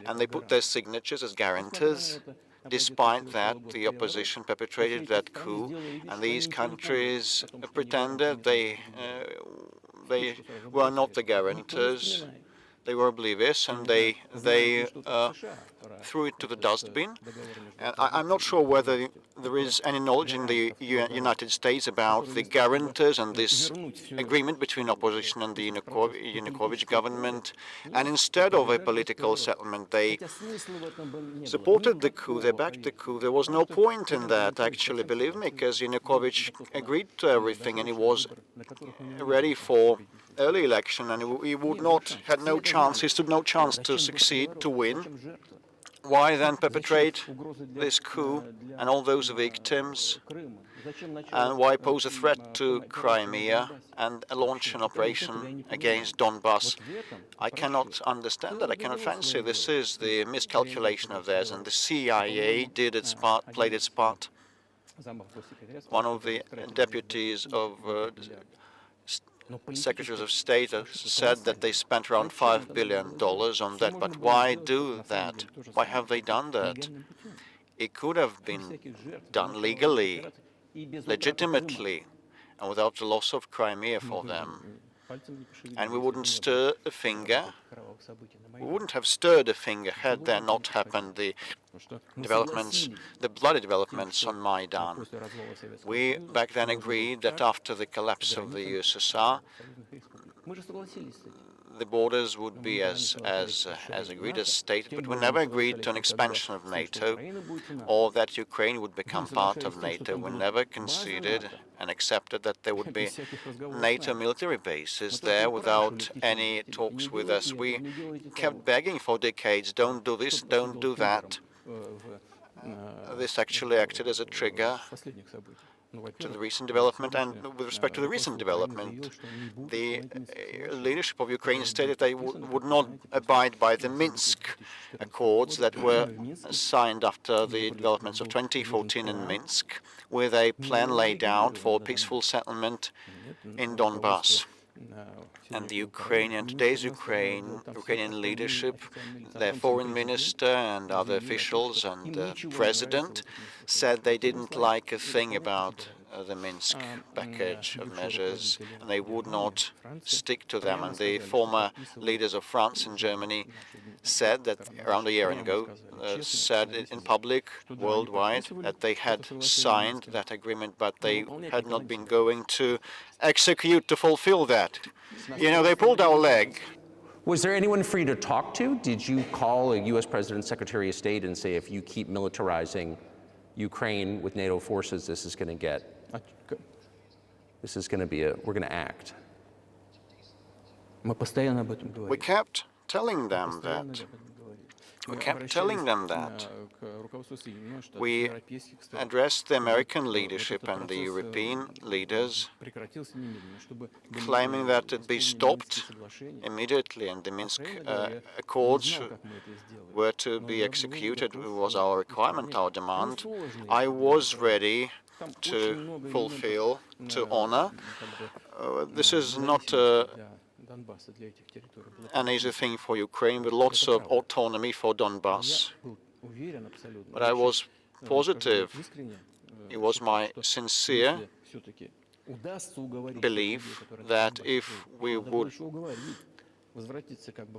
and they put their signatures as guarantors. Despite that, the opposition perpetrated that coup, and these countries pretended they were not the guarantors. They were oblivious, and they threw it to the dustbin. And I'm not sure whether there is any knowledge in the United States about the guarantors and this agreement between opposition and the Yanukovych government. And instead of a political settlement, they supported the coup, they backed the coup. There was no point in that, actually, believe me, because Yanukovych agreed to everything, and he was ready for early election, and he stood no chance to succeed, to win. Why then perpetrate this coup and all those victims? And why pose a threat to Crimea and launch an operation against Donbass? I cannot understand that. I cannot fancy. This is the miscalculation of theirs, and the CIA did its part, played its part. One of the deputies of Secretaries of State said that they spent around $5 billion on that. But why do that? Why have they done that? It could have been done legally. legitimately and without the loss of Crimea for them. And we wouldn't stir a finger. We wouldn't have stirred a finger had there not happened the developments, the bloody developments on Maidan. We back then agreed that after the collapse of the USSR, the borders would be as agreed, as stated, but we never agreed to an expansion of NATO or that Ukraine would become part of NATO. We never conceded and accepted that there would be NATO military bases there without any talks with us. We kept begging for decades, don't do this, don't do that. This actually acted as a trigger to the recent development, and with respect to the recent development, the leadership of Ukraine stated they would not abide by the Minsk Accords that were signed after the developments of 2014 in Minsk, with a plan laid out for peaceful settlement in Donbass. And the today's Ukrainian leadership, their foreign minister and other officials and the president said they didn't like a thing about the Minsk package of measures, and they would not stick to them. And the former leaders of France and Germany said that around a year ago, said in public, worldwide, that they had signed that agreement, but they had not been going to execute, to fulfill that. You know, they pulled our leg. Was there anyone for you to talk to? Did you call a U.S. President, Secretary of State, and say, if you keep militarizing Ukraine with NATO forces, this is going to be we're going to act? We kept telling them that. We addressed the American leadership and the European leaders, claiming that it be stopped immediately and the Minsk Accords were to be executed. It was our requirement, our demand. I was ready to fulfill, to honor. This is not an easy thing for Ukraine, with lots of autonomy for Donbass. But I was positive. It was my sincere belief that if we would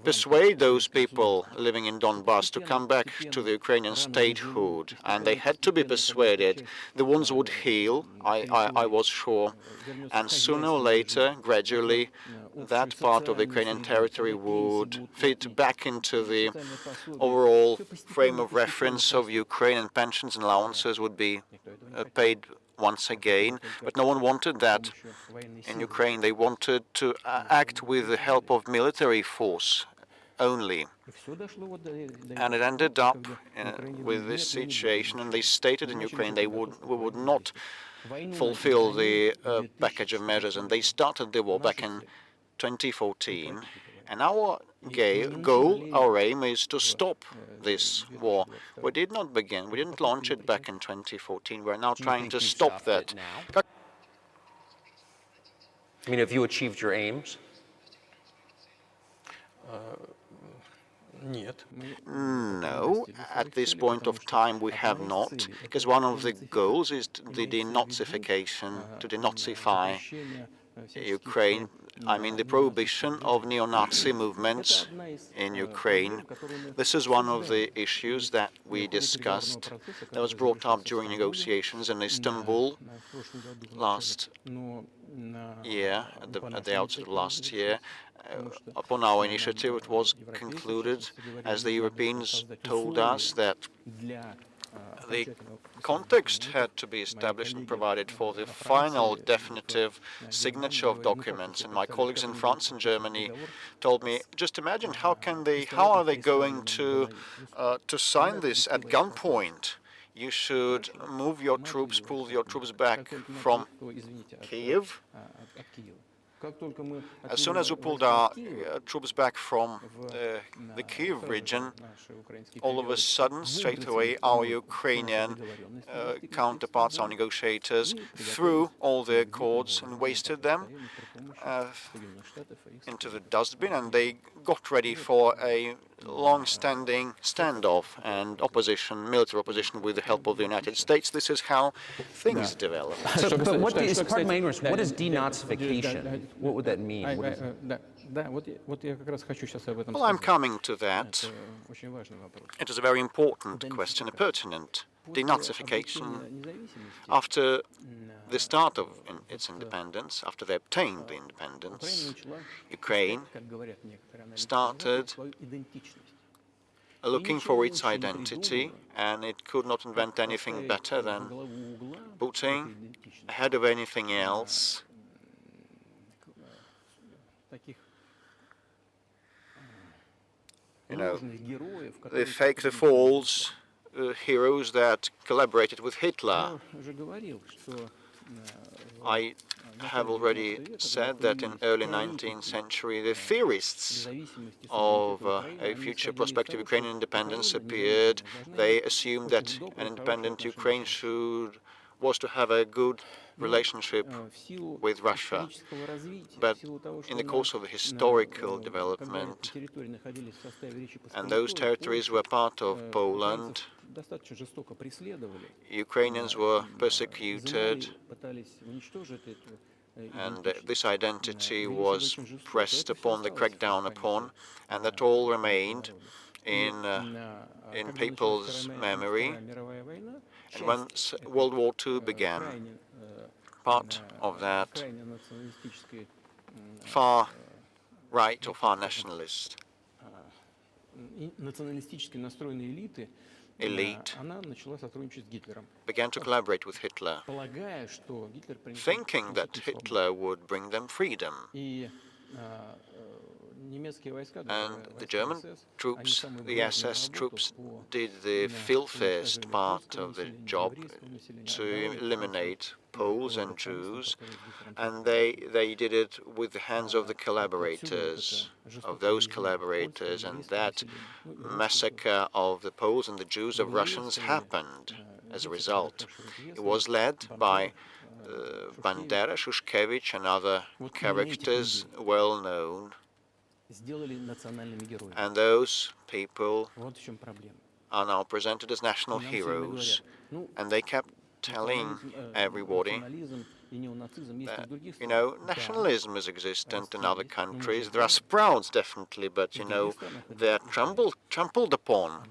persuade those people living in Donbass to come back to the Ukrainian statehood, and they had to be persuaded, the wounds would heal, I was sure, and sooner or later, gradually, that part of the Ukrainian territory would fit back into the overall frame of reference of Ukraine, and pensions and allowances would be paid once again. But no one wanted that in Ukraine. They wanted to act with the help of military force only. And it ended up with this situation, and they stated in Ukraine we would not fulfill the package of measures, and they started the war back in 2014. And our goal, our aim is to stop this war. We didn't launch it back in 2014. We're now trying to stop that. I mean, have you achieved your aims? No, at this point of time we have not, because one of the goals is the denazification, to denazify Ukraine. I mean, the prohibition of neo-Nazi movements in Ukraine. This is one of the issues that we discussed, that was brought up during negotiations in Istanbul last year, at the outset of last year. Upon our initiative, it was concluded, as the Europeans told us, that the context had to be established and provided for the final definitive signature of documents. And my colleagues in France and Germany told me, just imagine how are they going to sign this at gunpoint? You should move your troops, pull your troops back from Kiev. As soon as we pulled our troops back from the Kiev region, all of a sudden, straight away, our Ukrainian counterparts, our negotiators, threw all the accords and wasted them into the dustbin, and they got ready for a long-standing standoff and opposition, military opposition with the help of the United States. This is how things develop. But what is, pardon my ignorance, what is denazification? What would that mean? What is, Well, I'm coming to that. It is a very important question, a pertinent. Denazification, after the start of its independence, after they obtained the independence, Ukraine started looking for its identity, and it could not invent anything better than putting ahead of anything else the false heroes that collaborated with Hitler. I have already said that in early 19th century, the theorists of a future prospective Ukrainian independence appeared. They assumed that an independent Ukraine was to have a good relationship with Russia. But in the course of the historical development, and those territories were part of Poland, Ukrainians were persecuted, and this identity was pressed upon, the crackdown upon, and that all remained in people's memory. And once World War II began, part of that far right or far nationalist elite began to collaborate with Hitler, thinking that Hitler would bring them freedom. And the German troops, the SS troops, did the filthiest part of the job to eliminate Poles and Jews, and they did it with the hands of the collaborators, of those collaborators, and that massacre of the Poles and the Jews, of Russians, happened as a result. It was led by Bandera, Shushkevich, and other characters well known. And those people are now presented as national heroes. And they kept telling everybody that, nationalism is existent in other countries. There are sprouts, definitely, but, they're trampled upon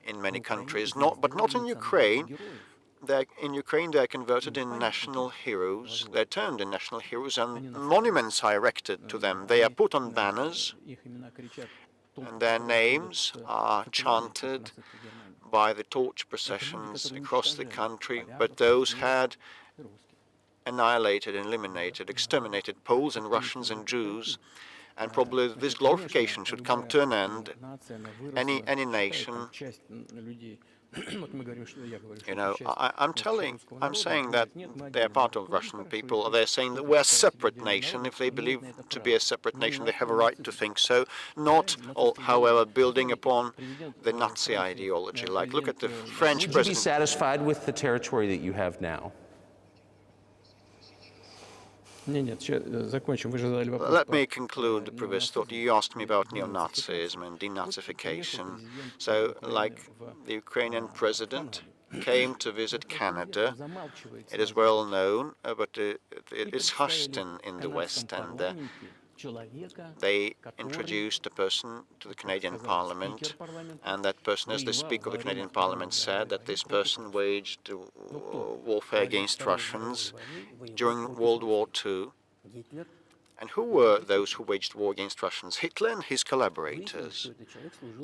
in many countries, but not in Ukraine. In Ukraine, they are converted in national heroes. They're turned in national heroes, and monuments are erected to them. They are put on banners, and their names are chanted by the torch processions across the country. But those had annihilated, eliminated, exterminated Poles and Russians and Jews. And probably this glorification should come to an end. Any nation, I'm saying that they're part of Russian people. They're saying that we're a separate nation. If they believe to be a separate nation, they have a right to think so. Not, however, building upon the Nazi ideology. Like, look at the French president. Would you be satisfied with the territory that you have now? Let me conclude the previous thought. You asked me about neo-Nazism and denazification. So, like, the Ukrainian president came to visit Canada. It is well known, but it is hushed in the West, and they introduced a person to the Canadian Parliament, and that person, as the Speaker of the Canadian Parliament said, that this person waged warfare against Russians during World War II. And who were those who waged war against Russians? Hitler and his collaborators.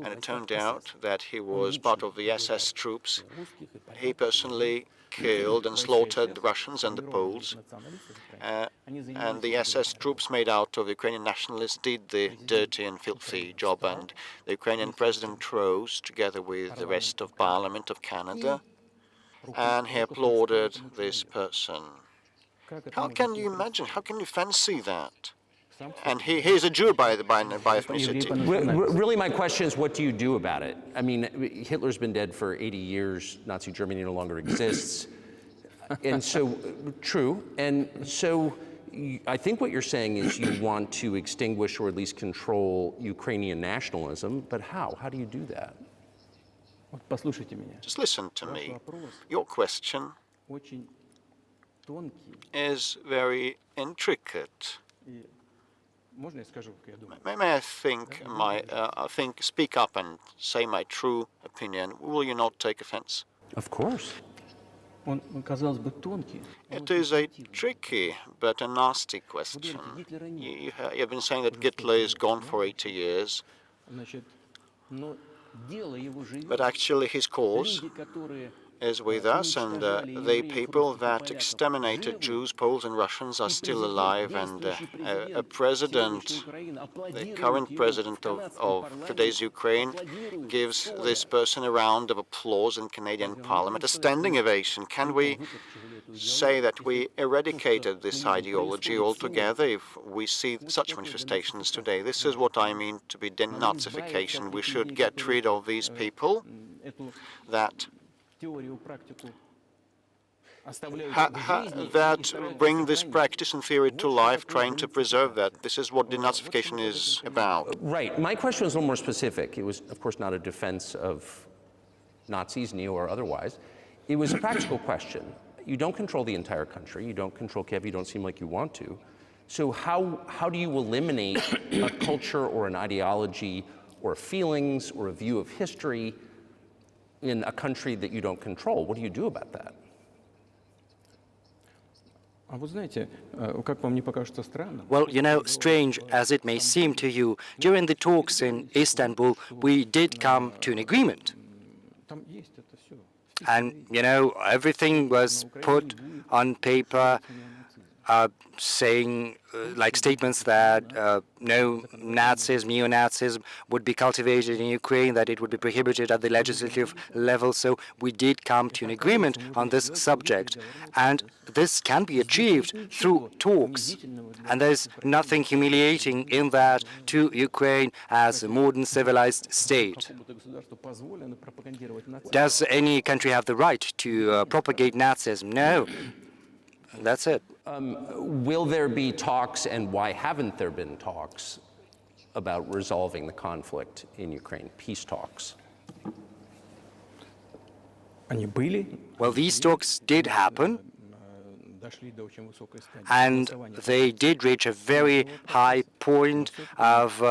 And it turned out that he was part of the SS troops. He personally killed and slaughtered the Russians and the Poles. And the SS troops made out of Ukrainian nationalists did the dirty and filthy job. And the Ukrainian president rose together with the rest of Parliament of Canada, and he applauded this person. How can you imagine? How can you fancy that? And he's a Jew by ethnicity. Really, my question is, what do you do about it? I mean, Hitler's been dead for 80 years. Nazi Germany no longer exists. And so, true. And so, I think what you're saying is you want to extinguish or at least control Ukrainian nationalism, but how? How do you do that? Just listen to me. Your question is very intricate. May I speak up and say my true opinion? Will you not take offense? Of course. It is a tricky but a nasty question. You've been saying that Hitler is gone for 80 years, but actually his cause is with us, and the people that exterminated Jews, Poles and Russians are still alive, and a president, the current president of today's Ukraine, gives this person a round of applause in Canadian Parliament, a standing ovation. Can we say that we eradicated this ideology altogether if we see such manifestations today? This is what I mean to be denazification. We should get rid of these people that bring this practice and theory to life, trying to preserve that. This is what denazification is about. Right. My question was a little more specific. It was, of course, not a defense of Nazis, neo or otherwise. It was a practical question. You don't control the entire country. You don't control Kiev. You don't seem like you want to. So how do you eliminate a culture or an ideology or feelings or a view of history in a country that you don't control? What do you do about that? Well, you know, strange as it may seem to you, during the talks in Istanbul, we did come to an agreement. And, you know, everything was put on paper, saying, like statements that no Nazism, neo-Nazism would be cultivated in Ukraine, that it would be prohibited at the legislative level. So we did come to an agreement on this subject. And this can be achieved through talks. And there's nothing humiliating in that to Ukraine as a modern civilized state. Does any country have the right to propagate Nazism? No. That's it. Will there be talks, and why haven't there been talks about resolving the conflict in Ukraine, peace talks? Well, these talks did happen, and they did reach a very high point of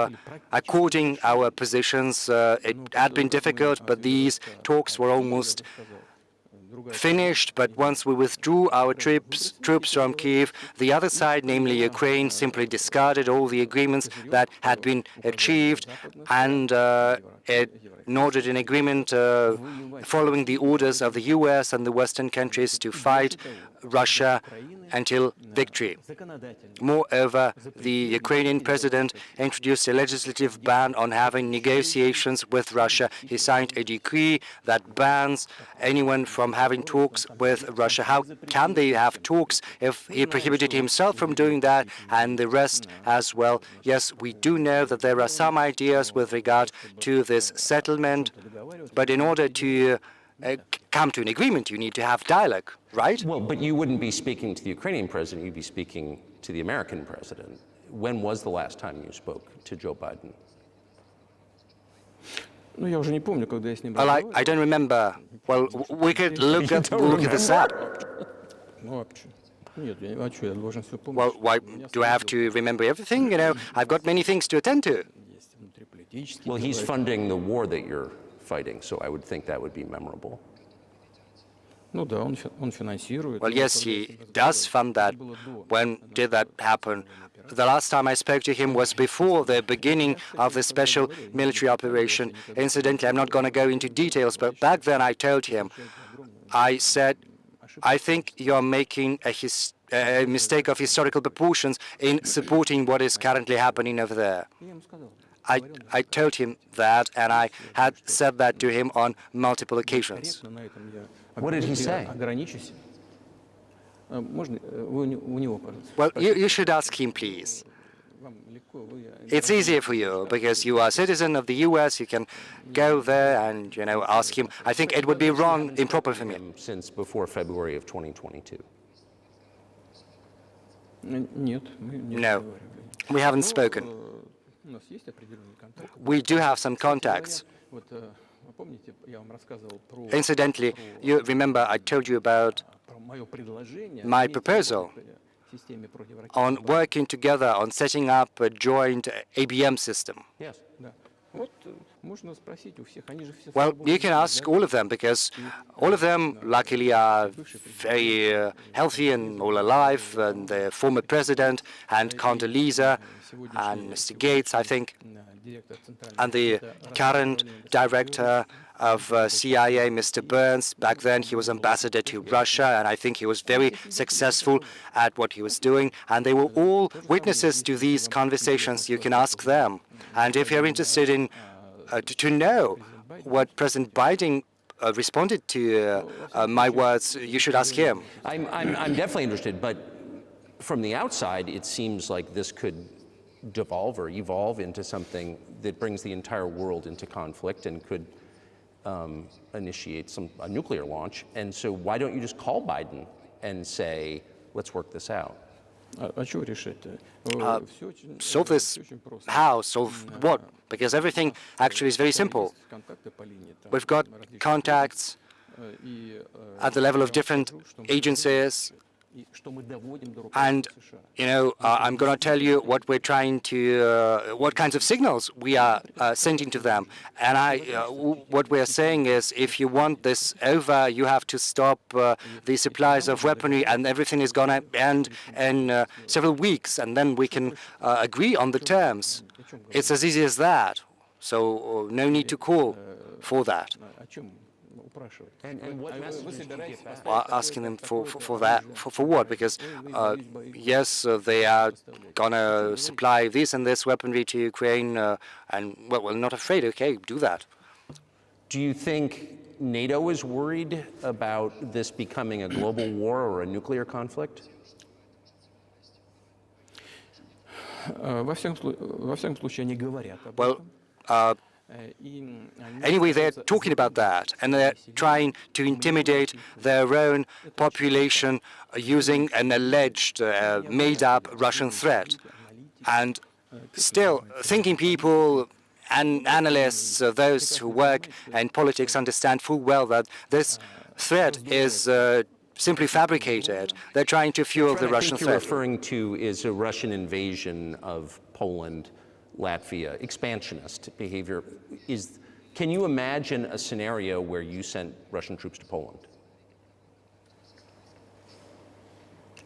according our positions. It had been difficult, but these talks were almost finished. But once we withdrew our troops from Kiev, the other side, namely Ukraine, simply discarded all the agreements that had been achieved, and it noted an agreement following the orders of the US and the Western countries to fight Russia until victory. Moreover, the Ukrainian president introduced a legislative ban on having negotiations with Russia. He signed a decree that bans anyone from having talks with Russia. How can they have talks if he prohibited himself from doing that, and the rest as well? Yes, we do know that there are some ideas with regard to this settlement, but in order to come to an agreement, you need to have dialogue, right? Well, but you wouldn't be speaking to the Ukrainian president, you'd be speaking to the American president. When was the last time you spoke to Joe Biden? Well, I don't remember. Well, we could look this up. Well, why do I have to remember everything? You know, I've got many things to attend to. Well, he's funding the war that you're fighting, so I would think that would be memorable. Well, yes, he does fund that. When did that happen? The last time I spoke to him was before the beginning of the special military operation. Incidentally, I'm not going to go into details, but back then I told him, I said, I think you're making a mistake of historical proportions in supporting what is currently happening over there. I told him that, and I had said that to him on multiple occasions. What did he say? Well, you should ask him, please. It's easier for you, because you are a citizen of the US, you can go there and, you know, ask him. I think it would be wrong, improper for me. Since before February of 2022. No, we haven't spoken. We do have some contacts. Incidentally, you remember I told you about my proposal on working together on setting up a joint ABM system. Yes. Well, you can ask all of them because all of them luckily are very healthy and all alive, and the former president and Condoleezza and Mr. Gates, I think, and the current director of CIA, Mr. Burns. Back then he was ambassador to Russia, and I think he was very successful at what he was doing, and they were all witnesses to these conversations. You can ask them. And if you're interested in to know what President Biden responded to my words, you should ask him. I'm definitely interested, but from the outside, it seems like this could devolve or evolve into something that brings the entire world into conflict and could initiate a nuclear launch. And so why don't you just call Biden and say, let's work this out? Solve this how? Solve what? Because everything actually is very simple. We've got contacts at the level of different agencies, and I'm going to tell you what we're trying to, what kinds of signals we are sending to them. And what we're saying is, if you want this over, you have to stop the supplies of weaponry, and everything is going to end in several weeks, and then we can agree on the terms. It's as easy as that. So no need to call for that. And what message do you get back? Well, asking them for that, for what? Because yes, they are gonna supply this and this weaponry to Ukraine, and well, we're not afraid. Okay, do that. Do you think NATO is worried about this becoming a global war or a nuclear conflict? Well, anyway, they're talking about that, and they're trying to intimidate their own population using an alleged, made-up Russian threat. And still, thinking people and analysts, those who work in politics, understand full well that this threat is simply fabricated. They're trying to fuel the Russian threat. What you're threat. referring to is a Russian invasion of Poland, Latvia, expansionist behavior. Can you imagine a scenario where you sent Russian troops to Poland?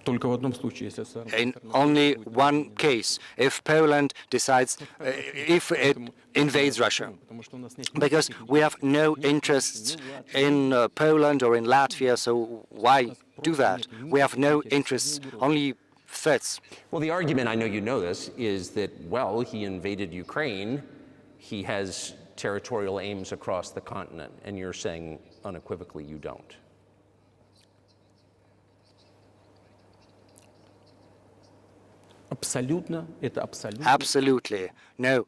In only one case, if Poland decides, if it invades Russia, because we have no interests in Poland or in Latvia, so why do that? We have no interests, only threats. Well, the argument, I know you know this, is that, well, he invaded Ukraine, he has territorial aims across the continent, and you're saying unequivocally you don't. Absolutely. No.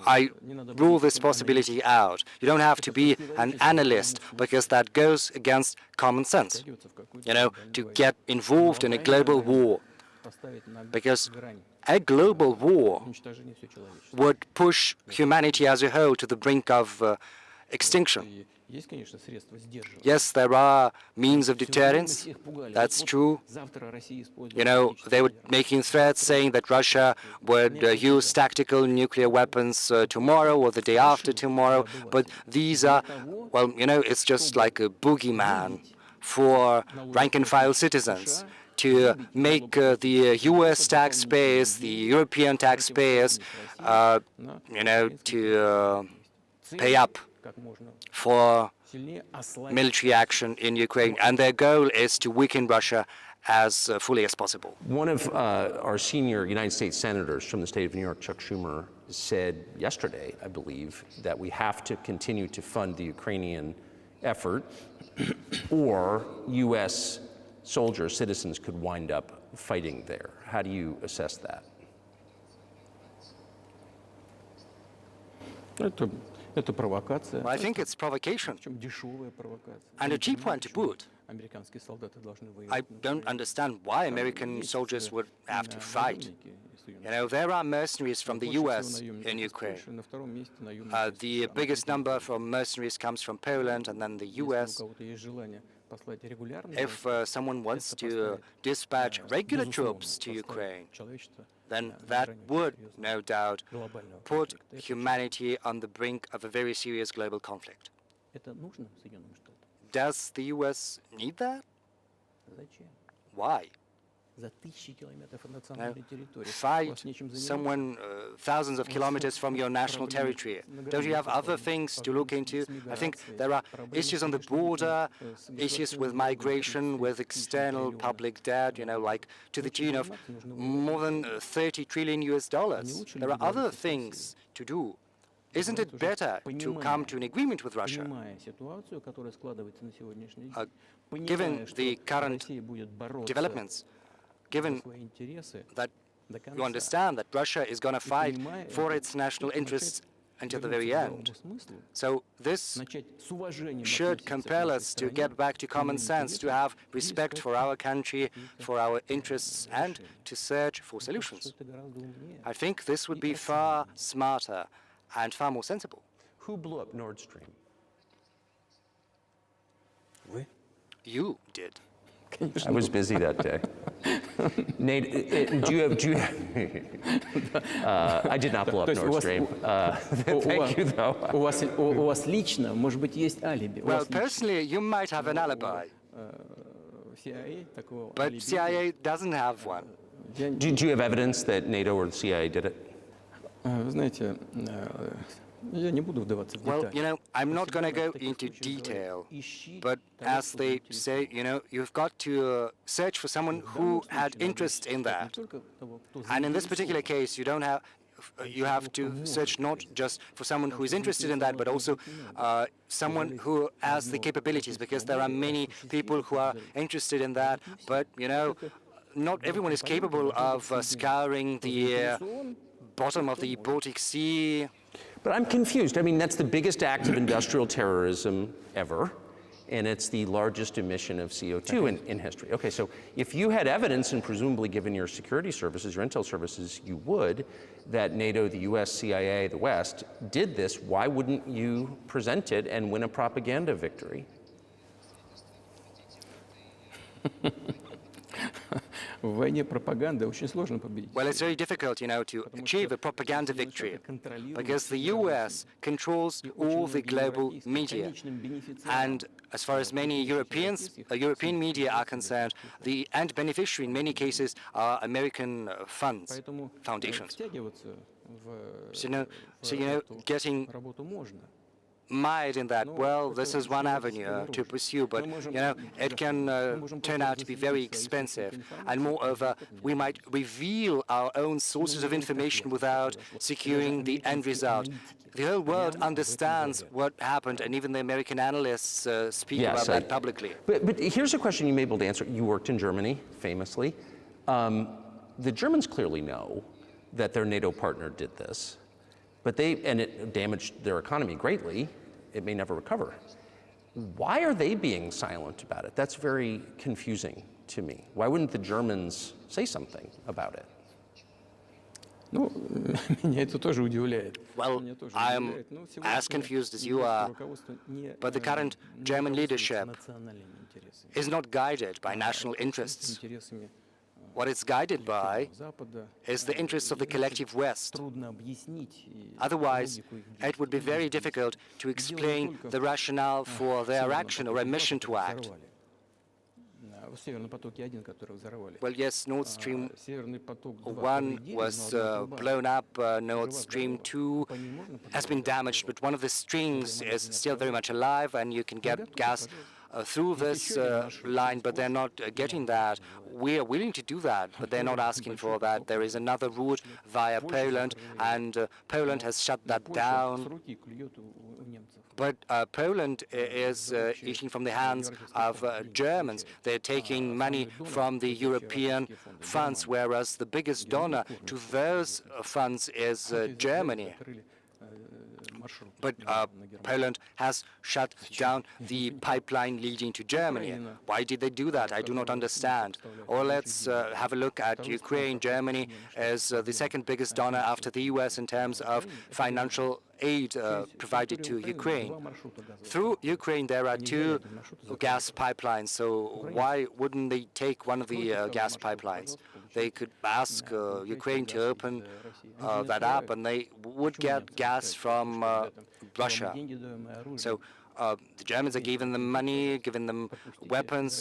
I rule this possibility out. You don't have to be an analyst, because that goes against common sense, to get involved in a global war. Because a global war would push humanity as a whole to the brink of extinction. Yes, there are means of deterrence. That's true. They were making threats saying that Russia would use tactical nuclear weapons tomorrow or the day after tomorrow. But these are, well, it's just like a boogeyman for rank-and-file citizens to make the U.S. taxpayers, the European taxpayers, to pay up for military action in Ukraine, and their goal is to weaken Russia as fully as possible. One of our senior United States senators from the state of New York, Chuck Schumer, said yesterday, I believe, that we have to continue to fund the Ukrainian effort, or U.S. soldiers, citizens, could wind up fighting there. How do you assess that? Well, I think it's provocation, and a cheap one to boot. I don't understand why American soldiers would have to fight. You know, there are mercenaries from the US in Ukraine. The biggest number from mercenaries comes from Poland and then the US. If someone wants to dispatch regular troops to Ukraine, then that would, no doubt, put humanity on the brink of a very serious global conflict. Does the US need that? Why? Now, fight someone thousands of kilometers from your national territory. Don't you have other things to look into? I think there are issues on the border, issues with migration, with external public debt, you know, like to the tune of more than 30 trillion US dollars. There are other things to do. Isn't it better to come to an agreement with Russia? Given the current developments, given that you understand that Russia is going to fight for its national interests until the very end. So this should compel us to get back to common sense, to have respect for our country, for our interests, and to search for solutions. I think this would be far smarter and far more sensible. Who blew up Nord Stream? You did. I was busy that day. Nate, do you have I did not blow up Nord Stream. Thank you, though. У вас лично, может быть, есть алиби. Well, personally, you might have an alibi, but CIA doesn't have one. Do you have evidence that NATO or the CIA did it? Вы знаете, я не буду вдаваться в Well, детали. you know, I'm not going to go into detail, but as they say, you know, you've got to search for someone who had interest in that. And in this particular case, you have to search not just for someone who is interested in that, but also someone who has the capabilities, because there are many people who are interested in that, but, you know, not everyone is capable of scouring the bottom of the Baltic Sea. But I'm confused. I mean, that's the biggest act of industrial terrorism ever, and it's the largest emission of CO2 in history. Okay, so if you had evidence, and presumably given your security services, your intel services, you would, that NATO, the US, CIA, the West, did this, why wouldn't you present it and win a propaganda victory? В войне пропаганды очень сложно победить. Well, it's very difficult, you know, to achieve a propaganda victory, because the US controls all the global media. And as far as many European media are concerned, the end beneficiary in many cases are American funds, foundations. So, you know, getting mired in that, well, this is one avenue to pursue, but, you know, it can turn out to be very expensive. And moreover, we might reveal our own sources of information without securing the end result. The whole world understands what happened, and even the American analysts speak about that publicly. But here's a question you may be able to answer. You worked in Germany, famously. The Germans clearly know that their NATO partner did this. But and it damaged their economy greatly. It may never recover. Why are they being silent about it? That's very confusing to me. Why wouldn't the Germans say something about it? Ну, меня это тоже удивляет. Well, I am as confused as you are, but the current German leadership is not guided by national interests. What it's guided by is the interests of the collective West. Otherwise, it would be very difficult to explain the rationale for their action or omission to act. Well, yes, Nord Stream 1 was blown up, Nord Stream 2 has been damaged, but one of the strings is still very much alive, and you can get gas through this line, but they're not getting that. We are willing to do that, but they're not asking for that. There is another route via Poland, and Poland has shut that down. But Poland is eating from the hands of Germans. They're taking money from the European funds, whereas the biggest donor to those funds is Germany. But Poland has shut down the pipeline leading to Germany. Why did they do that? I do not understand. Or let's have a look at Ukraine. Germany is the second biggest donor after the US in terms of financial aid provided to Ukraine. Through Ukraine, there are two gas pipelines, so why wouldn't they take one of the gas pipelines? They could ask Ukraine to open that up, and they would get gas from Russia. So the Germans are giving them money, giving them weapons,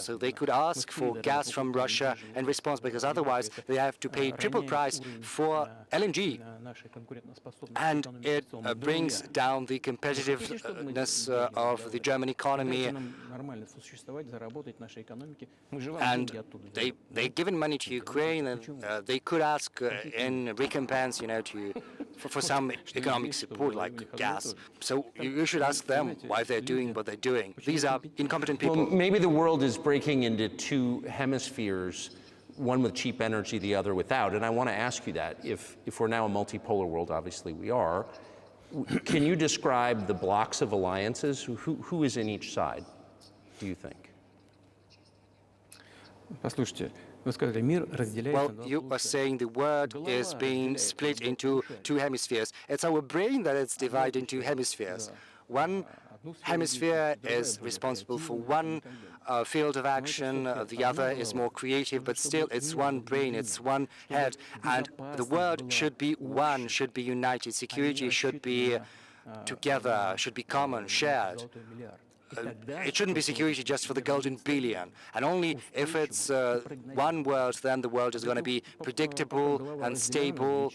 so they could ask for gas from Russia in response, because otherwise they have to pay triple price for LNG. And it brings down the competitiveness of the German economy. And they've given money to Ukraine, and they could ask in recompense, for some economic support like gas. So you should ask them why they're doing what they're doing. These are incompetent people. Well, maybe the world is breaking into two hemispheres, one with cheap energy, the other without. And I want to ask you that. If we're now a multipolar world, obviously we are, can you describe the blocks of alliances? Who is in each side, do you think? Well, you are saying the world is being split into two hemispheres. It's our brain that it's divided into hemispheres. One hemisphere is responsible for one field of action, the other is more creative, but still it's one brain, it's one head, and the world should be one, should be united. Security should be together, should be common, shared. It shouldn't be security just for the golden billion. And only if it's one world, then the world is going to be predictable and stable.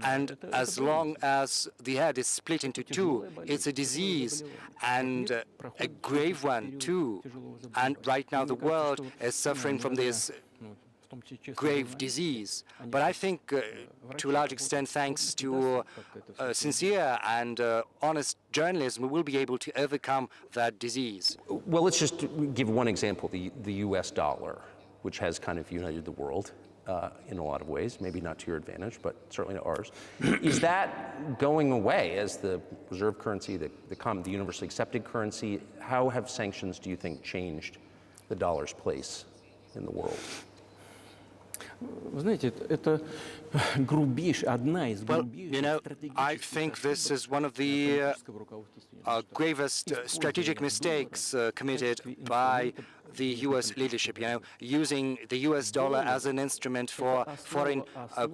And as long as the head is split into two, it's a disease, and a grave one too. And right now the world is suffering from this grave disease. But I think, to a large extent, thanks to sincere and honest journalism, we will be able to overcome that disease. Well, let's just give one example, the US dollar, which has kind of united the world in a lot of ways, maybe not to your advantage, but certainly to ours. Is that going away as the reserve currency, the universally accepted currency? How have sanctions, do you think, changed the dollar's place in the world? Well, I think this is one of the gravest strategic mistakes committed by the U.S. leadership, using the U.S. dollar as an instrument for foreign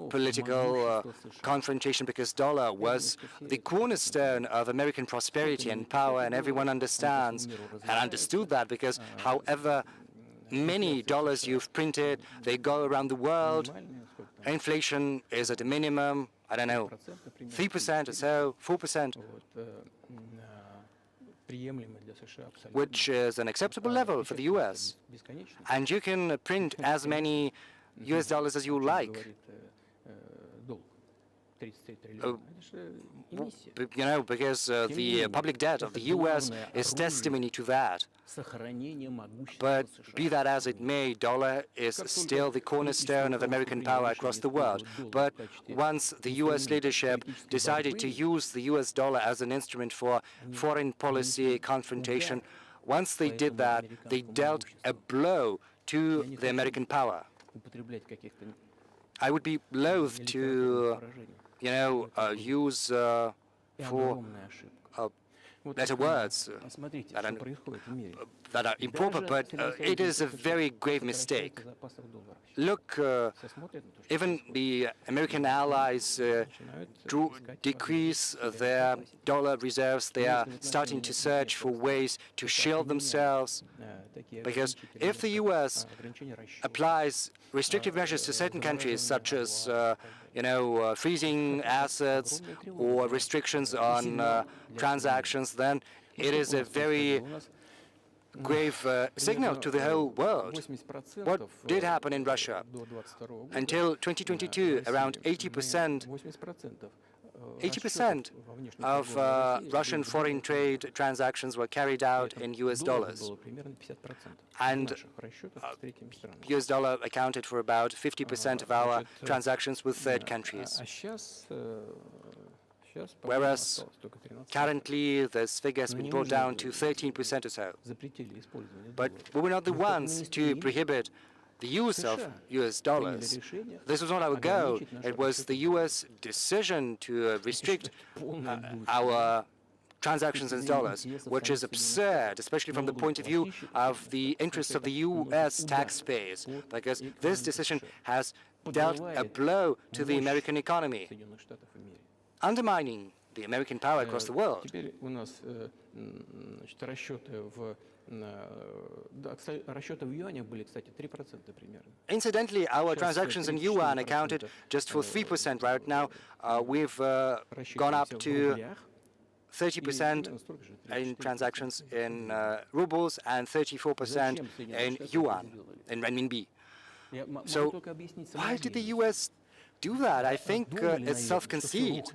political confrontation, because dollar was the cornerstone of American prosperity and power, and everyone understands and understood that, because however many dollars you've printed, they go around the world. Inflation is at a minimum, I don't know, 3% or so, 4%, which is an acceptable level for the US. And you can print as many US dollars as you like. Because the public debt of the US is testimony to that. But be that as it may, dollar is still the cornerstone of American power across the world. But once the US leadership decided to use the US dollar as an instrument for foreign policy confrontation, once they did that, they dealt a blow to the American power. I would be loath to use for better words that are improper, but it is a very grave mistake. Look, even the American allies decrease their dollar reserves. They are starting to search for ways to shield themselves, because if the U.S. applies restrictive measures to certain countries, such as freezing assets or restrictions on transactions, then it is a very grave signal to the whole world. What did happen in Russia? Until 2022, around 80% of Russian foreign trade transactions were carried out in US dollars. And US dollar accounted for about 50% of our transactions with third countries. Сейчас, по-моему, whereas осталось только 13%. currently this figure has been brought down to 13% or so. Запретили использование But доллара. we were not the Мы только ones to нанесли prohibit the use of US dollars. This was not our goal. It was the US decision to restrict our transactions in dollars, which is absurd, especially from the point of view of the interests of the US taxpayers, because this decision has dealt a blow to the American economy, Соединенных Штатов Америки. undermining the American power across the world. Теперь у нас значит, расчеты в юанях были, кстати, 3% примерно. Incidentally, our transactions in yuan accounted just for 3% right now. We've gone up to 30% in transactions in rubles and 34% in yuan, in renminbi. So why did the US do that? I think it's self-conceit.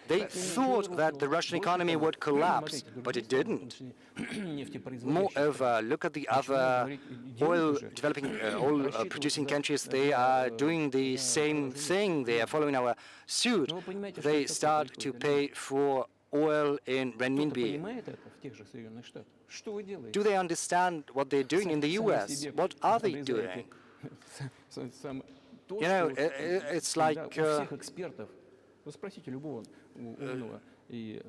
They thought that the Russian economy would collapse, but it didn't. Moreover, look at the other oil-producing countries. They are doing the same thing. They are following our suit. They start to pay for oil in renminbi. Do they understand what they're doing in the US? What are they doing? You know, it's like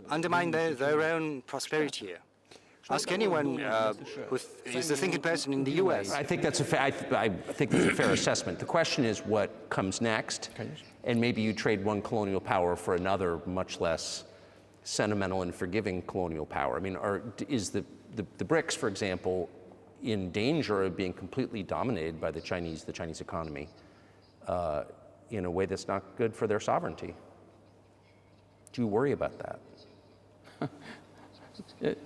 undermine their own prosperity here. Ask anyone who is a thinking person in the US. I think that's a I think that's a fair assessment. The question is what comes next, and maybe you trade one colonial power for another, much less sentimental and forgiving colonial power. I mean, is the BRICS, for example, in danger of being completely dominated by the Chinese economy in a way that's not good for their sovereignty? Do you worry about that? You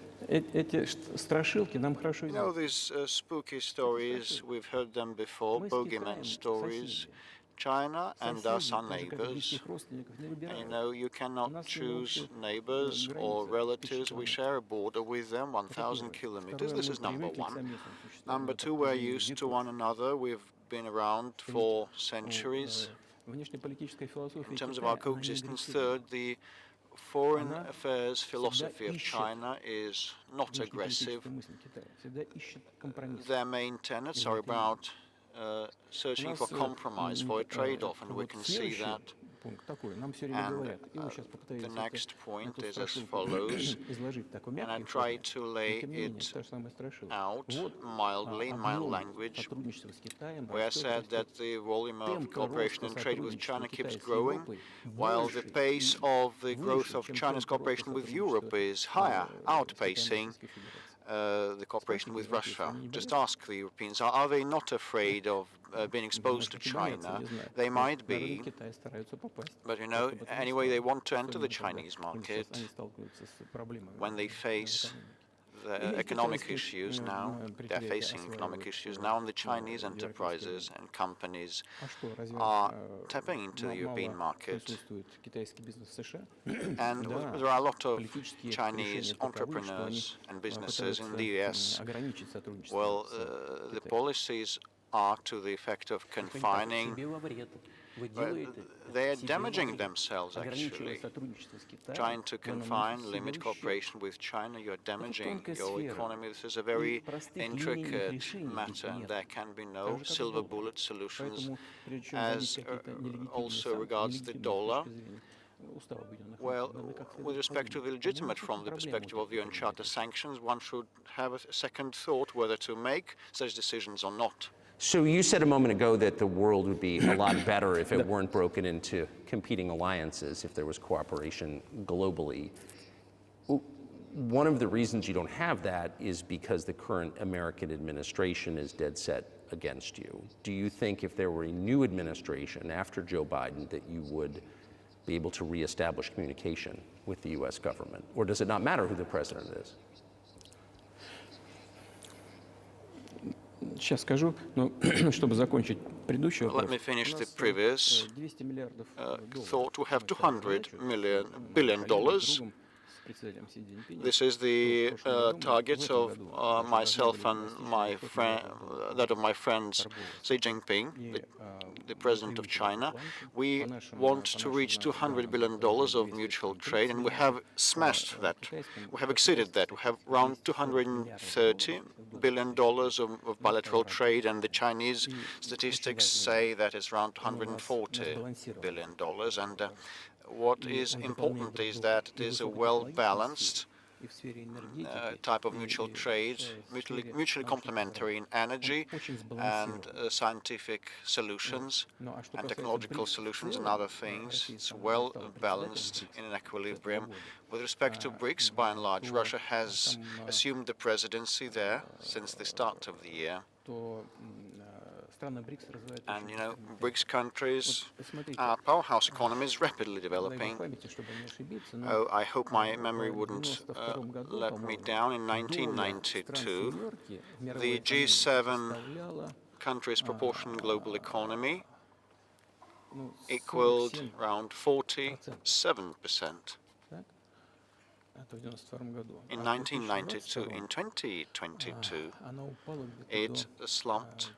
know, these spooky stories, we've heard them before, bogeyman stories. China and us are neighbors. And you know, you cannot choose neighbors or relatives. We share a border with them, 1,000 kilometers. This is number one. Number two, we're used to one another. We've been around for centuries. In terms of our coexistence, third, the foreign affairs philosophy of China is not aggressive. Their main tenets are about searching for compromise, for a trade-off, and we can see that. And the next point is as follows, and I try to lay it out mildly in my language, where I said that the volume of cooperation and trade with China keeps growing, while the pace of the growth of China's cooperation with Europe is higher, outpacing the cooperation with Russia. Just ask the Europeans, are they not afraid of being exposed to China? They might be, but you know, anyway, they want to enter the Chinese market when they face the economic issues now. They're facing economic issues now, and the Chinese enterprises and companies are tapping into the European market. And there are a lot of Chinese entrepreneurs and businesses in the US. Well, the policies are to the effect of confining. They are damaging themselves, actually. Trying to confine, limit cooperation with China, you're damaging your economy. This is a very intricate matter, and there can be no silver bullet solutions. As also regards the dollar, well, with respect to the legitimate from the perspective of the UN Charter sanctions, one should have a second thought whether to make such decisions or not. So you said a moment ago that the world would be a lot better if it weren't broken into competing alliances, if there was cooperation globally. One of the reasons you don't have that is because the current American administration is dead set against you. Do you think if there were a new administration after Joe Biden that you would be able to reestablish communication with the US government? Or does it not matter who the president is? Сейчас скажу, но чтобы закончить предыдущий вопрос. Let me finish the previous thought. We have $200 billion This is the target of myself and that of my friends Xi Jinping, the president of China. We want to reach $200 billion of mutual trade, and we have smashed that. We have exceeded that. We have around $230 billion of bilateral trade, and the Chinese statistics say that it's around $140 billion. And what is important is that it is a well-balanced type of mutual trade, mutually complementary in energy and scientific solutions and technological solutions and other things. It's well balanced in an equilibrium. With respect to BRICS, by and large, Russia has assumed the presidency there since the start of the year. And, you know, BRICS countries are powerhouse economies rapidly developing. Oh, I hope my memory wouldn't let me down. In 1992, the G7 countries' proportion global economy equaled around 47%. In 1992, in 2022, it slumped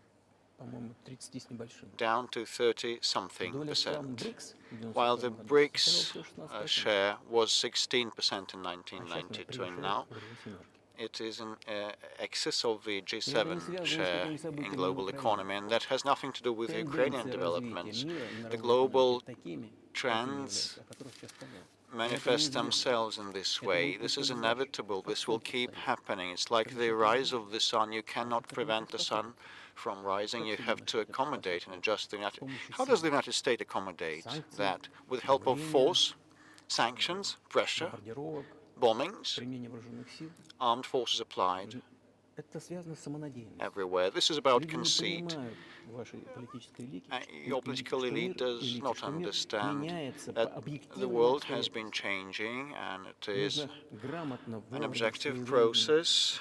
down to 30-something%, while the BRICS share was 16% in 1992, and now it is in excess of the G7 share in global economy, and that has nothing to do with Ukrainian developments. The global trends manifest themselves in this way. This is inevitable. This will keep happening. It's like the rise of the sun. You cannot prevent the sun from rising. You have to accommodate and adjust the United. How does the United States accommodate that? With help of force, sanctions, pressure, bombings, armed forces applied everywhere. This is about conceit. Your political elite does not understand that the world has been changing, and it is an objective process,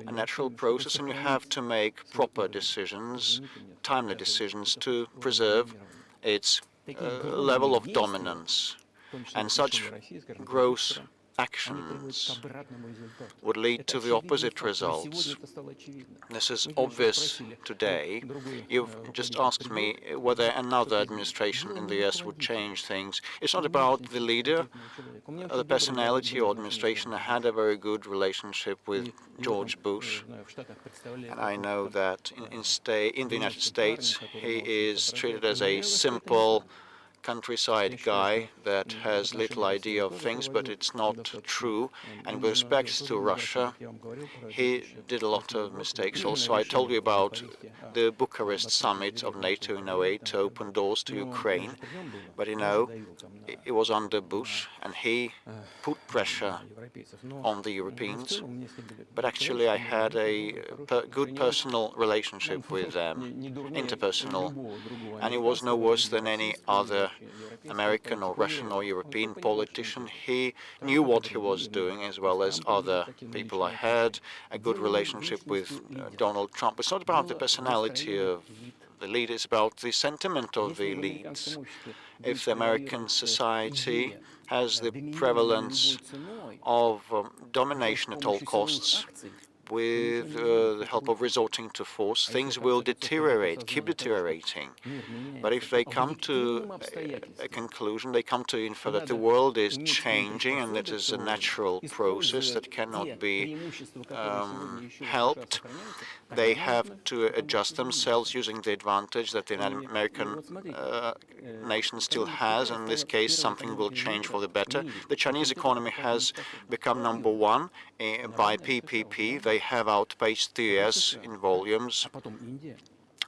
a natural process, and you have to make proper decisions, timely decisions, to preserve its level of dominance. And such gross actions would lead to the opposite results. This is obvious today. You've just asked me whether another administration in the US would change things. It's not about the leader, the personality or administration. I had a very good relationship with George Bush, and I know that in the United States he is treated as a simple countryside guy that has little idea of things, but it's not true. And with respect to Russia, he did a lot of mistakes also. I told you about the Bucharest summit of NATO in 2008 to open doors to Ukraine, but you know, it was under Bush, and he put pressure on the Europeans. But actually I had a good personal relationship with them, interpersonal, and it was no worse than any other American or Russian or European politician. He knew what he was doing, as well as other people. I had a good relationship with Donald Trump. It's not about the personality of the leader, it's about the sentiment of the elites. If the American society has the prevalence of domination at all costs, with the help of resorting to force, things will deteriorate, keep deteriorating. But if they come to a conclusion, they come to infer that the world is changing and that is a natural process that cannot be helped, they have to adjust themselves using the advantage that the American nation still has. In this case, something will change for the better. The Chinese economy has become #1 by PPP. They have outpaced the US in volumes.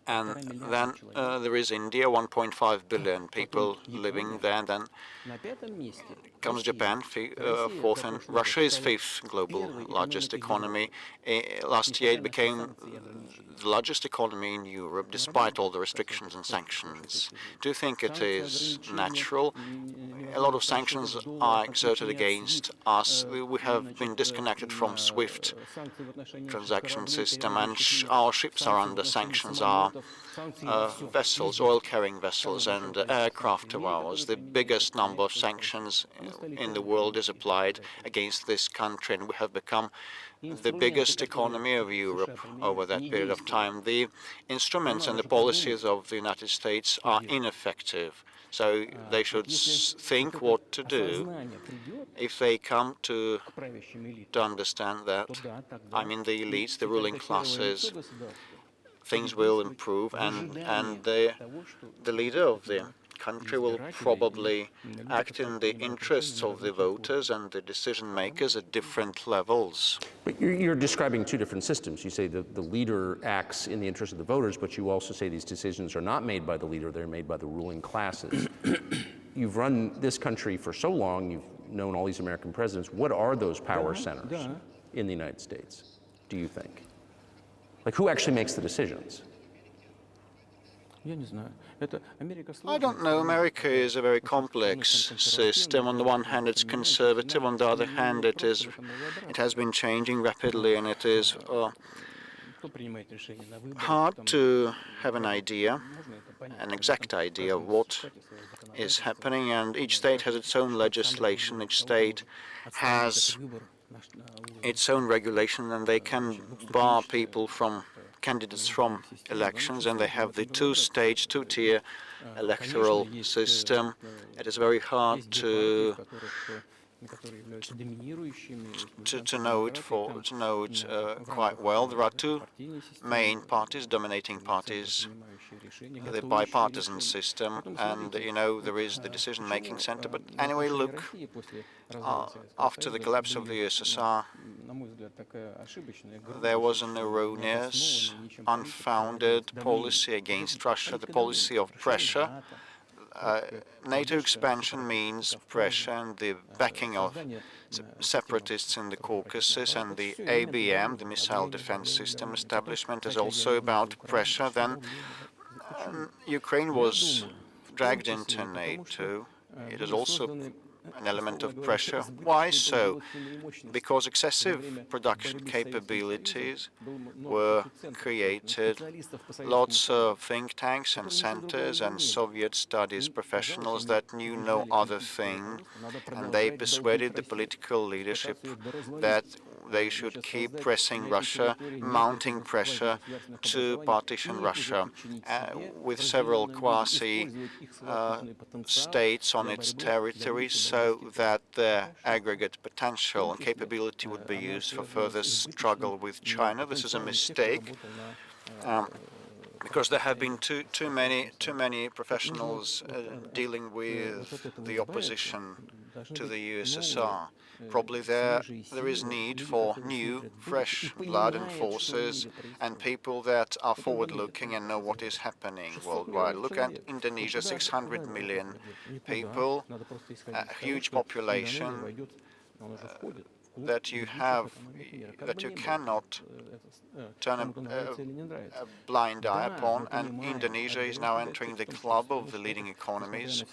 And then there is India, 1.5 billion people living there. And then comes Japan, fourth, and Russia is fifth global largest economy. Last year it became the largest economy in Europe, despite all the restrictions and sanctions. Do you think it is natural? A lot of sanctions are exerted against us. We have been disconnected from SWIFT transaction system, and our ships are under sanctions. Our vessels, oil-carrying vessels and aircraft of ours, the biggest number of sanctions in the world is applied against this country, and we have become the biggest economy of Europe over that period of time. The instruments and the policies of the United States are ineffective, so they should think what to do. If they come to understand that, I mean the elites, the ruling classes, things will improve, and the leader of the country will probably act in the interests of the voters and the decision makers at different levels. But you're describing two different systems. You say the leader acts in the interest of the voters, but you also say these decisions are not made by the leader, they're made by the ruling classes. You've run this country for so long, you've known all these American presidents. What are those power centers in the United States, do you think? Like, who actually makes the decisions? I don't know. America is a very complex system. On the one hand, it's conservative. On the other hand, it has been changing rapidly, and it is hard to have an idea, an exact idea of what is happening. And each state has its own legislation. Each state has its own regulation, and they can bar people from candidates from elections, and they have the two-tier electoral system. It is very hard to know it quite well. There are two main parties, dominating parties, the bipartisan system, and there is the decision-making center. But anyway, look, after the collapse of the USSR, there was an erroneous, unfounded policy against Russia, the policy of pressure. NATO expansion means pressure, and the backing of separatists in the Caucasus, and the ABM, the missile defense system establishment, is also about pressure. Then Ukraine was dragged into NATO. It is also an element of pressure. Why so? Because excessive production capabilities were created. Lots of think tanks and centers and Soviet studies professionals that knew no other thing, and they persuaded the political leadership that they should keep pressing Russia, mounting pressure to partition Russia, with several quasi-states on its territory, so that their aggregate potential and capability would be used for further struggle with China. This is a mistake, because there have been too many professionals dealing with the opposition to the USSR. Probably there is need for new, fresh blood and forces, and people that are forward-looking and know what is happening worldwide. Look at Indonesia, 600 million people, a huge population that you cannot turn a blind eye upon, and Indonesia is now entering the club of the leading economies,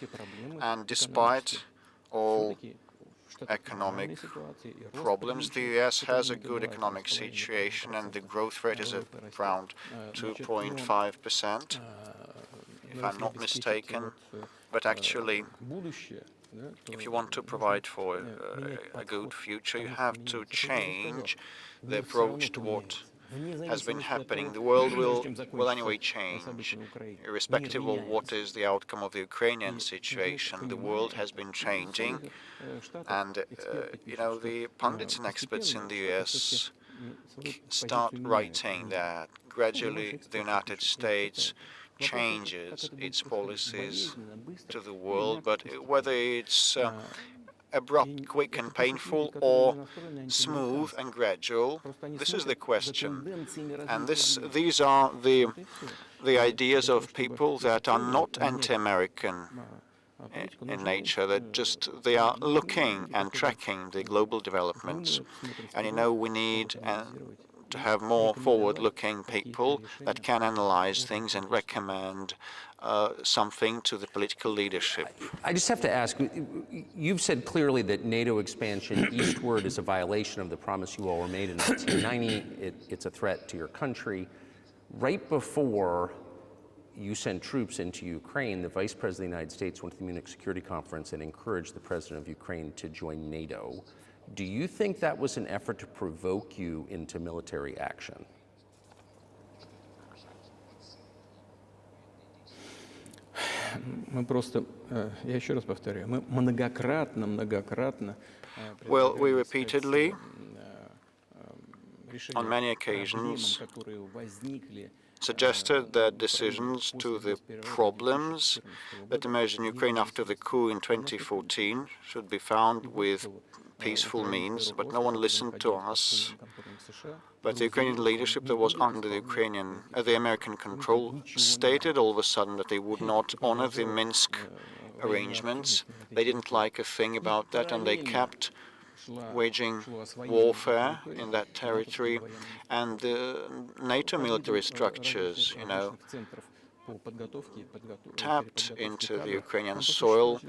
and despite all economic problems, the US has a good economic situation, and the growth rate is around 2.5%, if I'm not mistaken. But actually, if you want to provide for a good future, you have to change the approach to what has been happening. The world will anyway change, irrespective of what is the outcome of the Ukrainian situation. The world has been changing, and the pundits and experts in the US start writing that gradually the United States changes its policies to the world, but whether it's abrupt, quick and painful, or smooth and gradual, this is the question. And these are the ideas of people that are not anti-American in nature, that they are looking and tracking the global developments. And we need to have more forward-looking people that can analyze things and recommend something to the political leadership. I just have to ask, you've said clearly that NATO expansion eastward is a violation of the promise you all were made in 1990. It's a threat to your country. Right before you sent troops into Ukraine, the Vice President of the United States went to the Munich Security Conference and encouraged the President of Ukraine to join NATO. Do you think that was an effort to provoke you into military action? Мы просто, я еще раз повторяю, мы многократно Well, we repeatedly, решили on many проблемам, occasions, которые возникли suggested that decisions to the problems that emerged in Ukraine after the coup in 2014 should be found with peaceful means, but no one listened to us. But the Ukrainian leadership that was under the American control stated all of a sudden that they would not honor the Minsk arrangements. They didn't like a thing about that, and they kept waging warfare in that territory. And the NATO military structures, tapped into the Ukrainian soil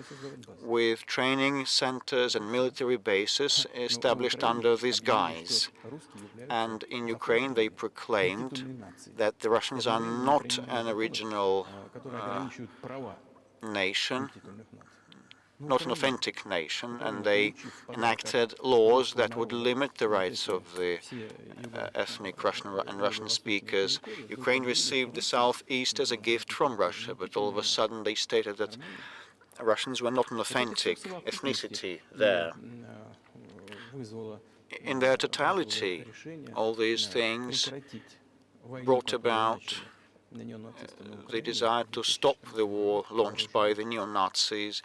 with training centers and military bases established under this guise. And in Ukraine, they proclaimed that the Russians are not an original nation, not an authentic nation, and they enacted laws that would limit the rights of the ethnic Russian and Russian speakers. Ukraine received the southeast as a gift from Russia, but all of a sudden they stated that Russians were not an authentic ethnicity there. In their totality, all these things brought about the desire to stop the war launched by the neo-Nazis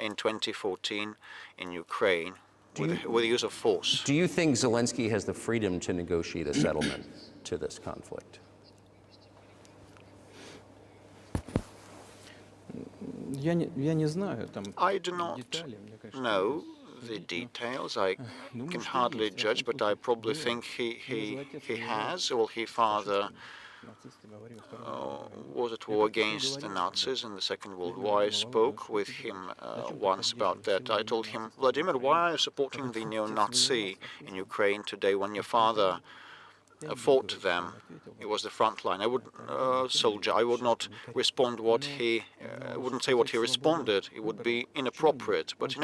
in 2014 in Ukraine with the use of force. Do you think Zelensky has the freedom to negotiate a settlement to this conflict? I do not know the details. I can hardly judge, but I probably think he has, or his father was at war against the Nazis in the Second World War. I spoke with him once about that. I told him, Vladimir, why are you supporting the neo-Nazi in Ukraine today when your father fought them? It was the front line. I would not respond what he wouldn't say what he responded. It would be inappropriate. But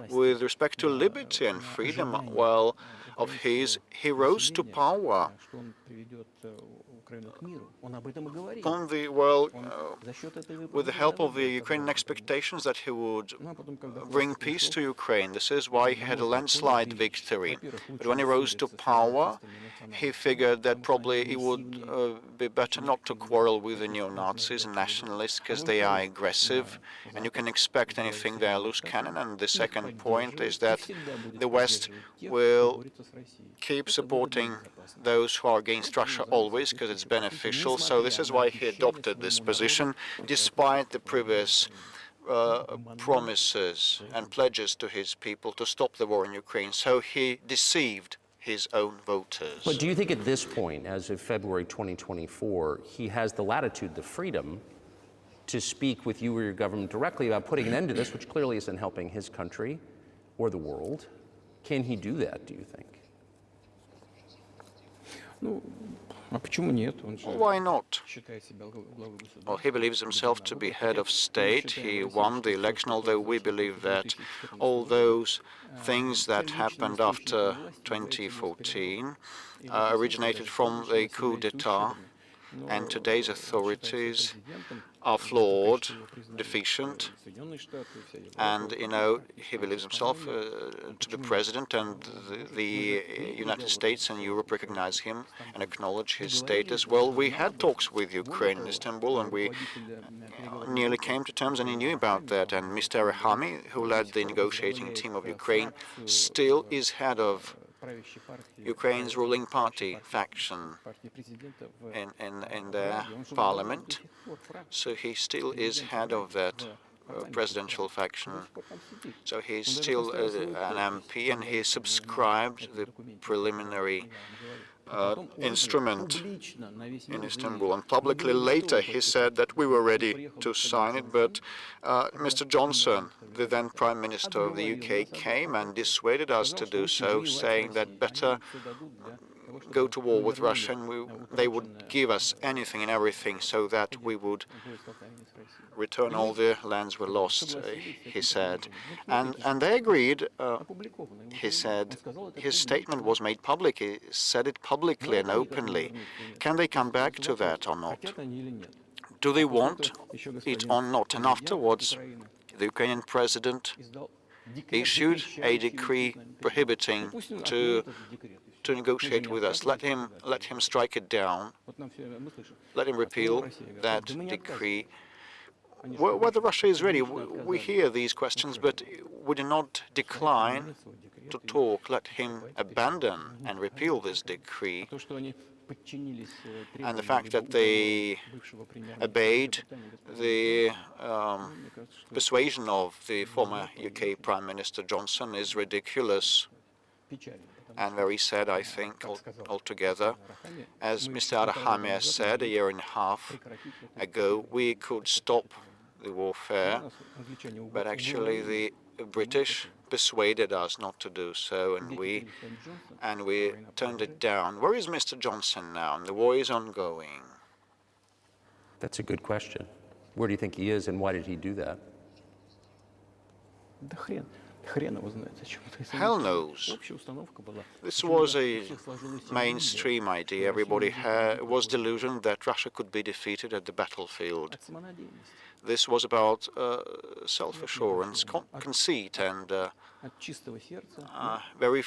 with respect to liberty and freedom, well, of his, he rose to power. With the help of the Ukrainian expectations that he would bring peace to Ukraine. This is why he had a landslide victory. But when he rose to power, he figured that probably it would be better not to quarrel with the neo-Nazis and nationalists because they are aggressive, and you can expect anything, they are loose cannon. And the second point is that the West will keep supporting those who are against Russia always, because it's beneficial. So this is why he adopted this position, despite the previous promises and pledges to his people to stop the war in Ukraine. So he deceived his own voters. But do you think at this point, as of February 2024, he has the latitude, the freedom to speak with you or your government directly about putting an end to this, which clearly isn't helping his country or the world? Can he do that, do you think? Why not? Well, he believes himself to be head of state. He won the election, although we believe that all those things that happened after 2014 originated from the coup d'etat, and today's authorities are flawed, deficient, and he believes himself to be president, and the United States and Europe recognize him and acknowledge his status. Well, we had talks with Ukraine in Istanbul, and we nearly came to terms, and he knew about that. And Mr. Rahami, who led the negotiating team of Ukraine, still is head of Ukraine's ruling party faction in their parliament. So he still is head of that presidential faction. So he's still an MP, and he subscribed the preliminary instrument in Istanbul. And publicly later he said that we were ready to sign it, but Mr. Johnson, the then Prime Minister of the UK, came and dissuaded us to do so, saying that better go to war with Russia and they would give us anything and everything so that we would return all the lands we lost, he said. And they agreed, he said. His statement was made public. He said it publicly and openly. Can they come back to that or not? Do they want it or not? And afterwards, the Ukrainian president issued a decree prohibiting to negotiate with us. Let him strike it down. Let him repeal that decree. Whether Russia is ready, we hear these questions, but we do not decline to talk. Let him abandon and repeal this decree. And the fact that they obeyed the persuasion of the former UK Prime Minister Johnson is ridiculous and very sad, I think, altogether. As Mr. Arahami has said a year and a half ago, we could stop the warfare, but actually the British persuaded us not to do so, and we turned it down. Where is Mr. Johnson now? The war is ongoing. That's a good question. Where do you think he is, and why did he do that? Hell knows. This was a mainstream idea. Everybody was delusioned that Russia could be defeated at the battlefield. This was about self-assurance, conceit, and very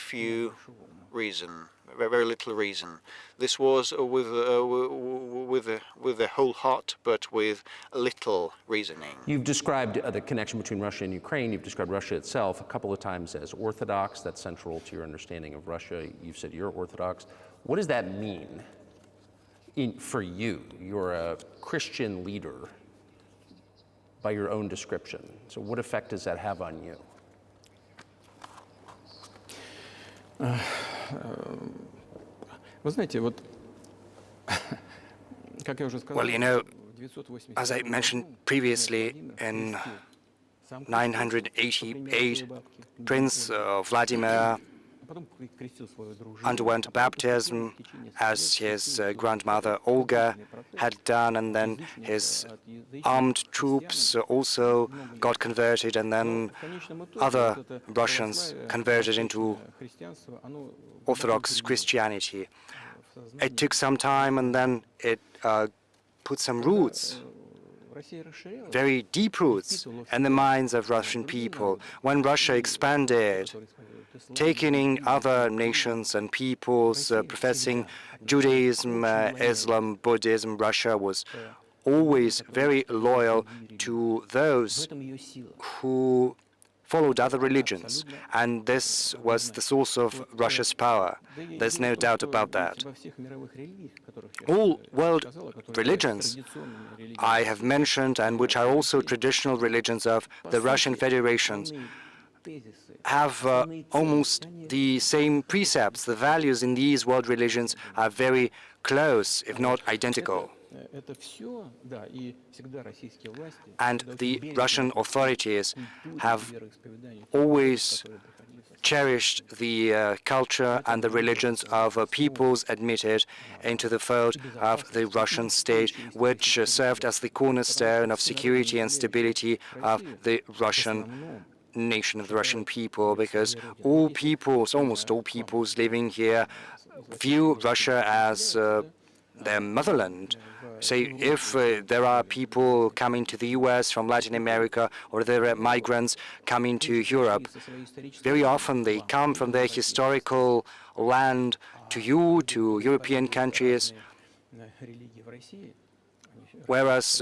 little reason. This was with the whole heart, but with little reasoning. You've described the connection between Russia and Ukraine. You've described Russia itself a couple of times as orthodox. That's central to your understanding of Russia. You've said you're orthodox. What does that mean for you? You're a Christian leader by your own description. So what effect does that have on you? Well, you know, as I mentioned previously, in 988, Prince Vladimir underwent baptism, as his grandmother Olga had done, and then his armed troops also got converted, and then other Russians converted into Orthodox Christianity. It took some time, and then it put some roots, very deep roots, in the minds of Russian people. When Russia expanded, taking in other nations and peoples professing Judaism, Islam, Buddhism, Russia was always very loyal to those who followed other religions, and this was the source of Russia's power. There's no doubt about that. All world religions I have mentioned, and which are also traditional religions of the Russian Federation, have almost the same precepts. The values in these world religions are very close, if not identical. And the Russian authorities have always cherished the culture and the religions of peoples admitted into the fold of the Russian state, which served as the cornerstone of security and stability of the Russian nation, of the Russian people, because all peoples, almost all peoples living here, view Russia as their motherland. Say, if there are people coming to the US from Latin America, or there are migrants coming to Europe, very often they come from their historical land to you, to European countries, whereas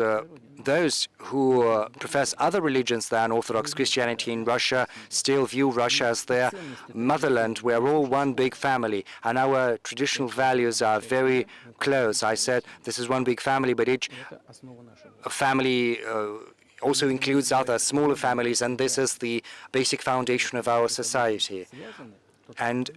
those who profess other religions than Orthodox Christianity in Russia still view Russia as their motherland. We are all one big family, and our traditional values are very close. I said this is one big family, but each family also includes other smaller families, and this is the basic foundation of our society. And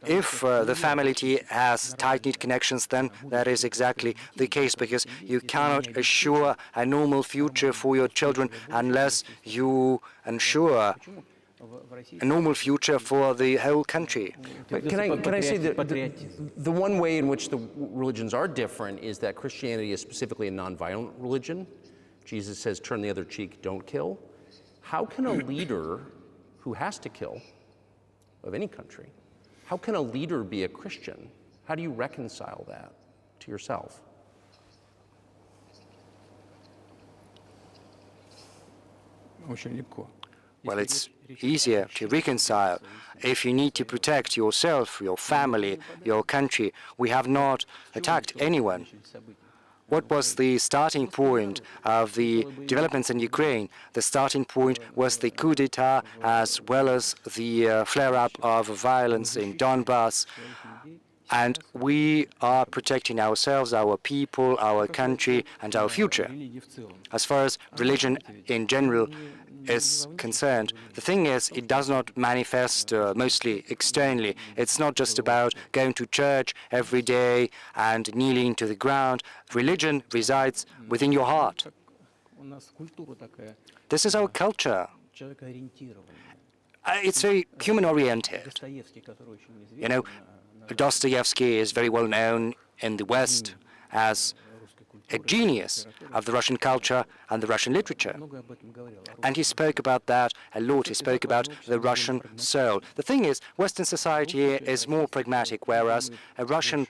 if the family has tight-knit connections, then that is exactly the case, because you cannot assure a normal future for your children unless you ensure a normal future for the whole country. But can I say that the one way in which the religions are different is that Christianity is specifically a nonviolent religion. Jesus says, turn the other cheek, don't kill. How can a leader who has to kill, of any country, how can a leader be a Christian? How do you reconcile that to yourself? Очень легко. Well, it's easier to reconcile if you need to protect yourself, your family, your country. We have not attacked anyone. What was the starting point of the developments in Ukraine? The starting point was the coup d'etat as well as the flare-up of violence in Donbass. And we are protecting ourselves, our people, our country, and our future. As far as religion in general is concerned, the thing is, it does not manifest mostly externally. It's not just about going to church every day and kneeling to the ground. Religion resides within your heart. This is our culture. It's very human-oriented. You know, Dostoevsky is very well known in the West as a genius of the Russian culture and the Russian literature. And he spoke about that a lot. He spoke about the Russian soul. The thing is, Western society is more pragmatic, whereas a Russian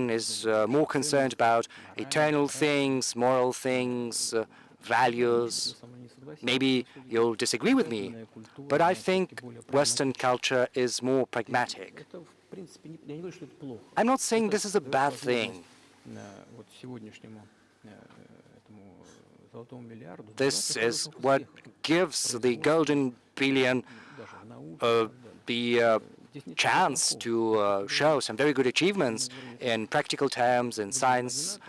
is more concerned about eternal things, moral things, values. Maybe you'll disagree with me, but I think Western culture is more pragmatic. I'm not saying this is a bad thing. This is what gives the golden billion the chance to show some very good achievements in practical terms, in science.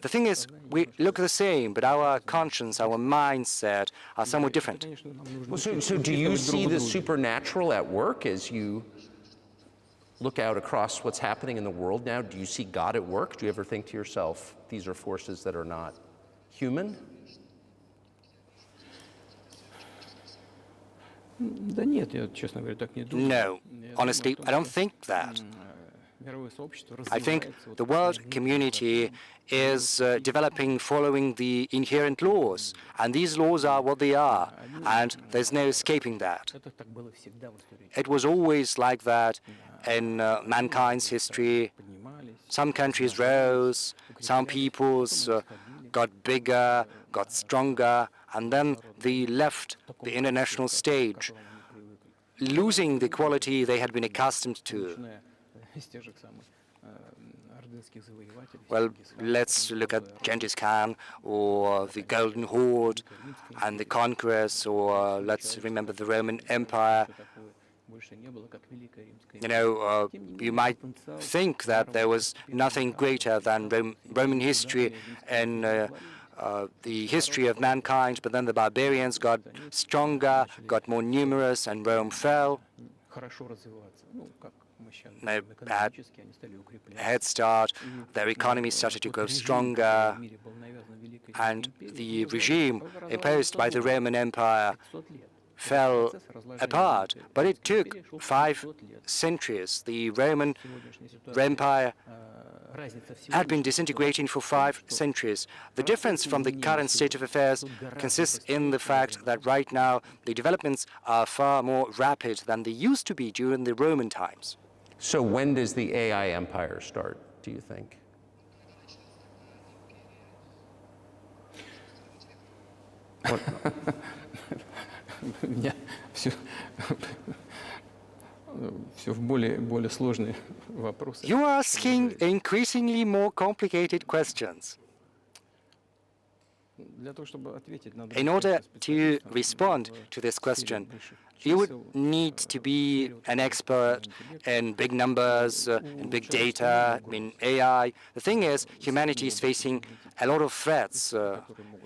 The thing is, we look the same, but our conscience, our mindset are somewhat different. Well, so do you see the supernatural at work as you look out across what's happening in the world now? Do you see God at work? Do you ever think to yourself, these are forces that are not human? No, honestly, I don't think that. I think the world community is developing following the inherent laws, and these laws are what they are, and there's no escaping that. It was always like that in mankind's history. Some countries rose, some peoples got bigger, got stronger, and then they left the international stage, losing the quality they had been accustomed to. Well, let's look at Genghis Khan or the Golden Horde and the conquest, or let's remember the Roman Empire. You know, you might think that there was nothing greater than Roman history in the history of mankind, but then the barbarians got stronger, got more numerous, and Rome fell. They had a head start, their economy started to grow stronger, and the regime imposed by the Roman Empire fell apart. But it took 5 centuries. The Roman Empire had been disintegrating for 5 centuries. The difference from the current state of affairs consists in the fact that right now the developments are far more rapid than they used to be during the Roman times. So when does the AI empire start, do you think? You're asking increasingly more complicated questions. In order to respond to this question, you would need to be an expert in big numbers, in big data, in AI. The thing is, humanity is facing a lot of threats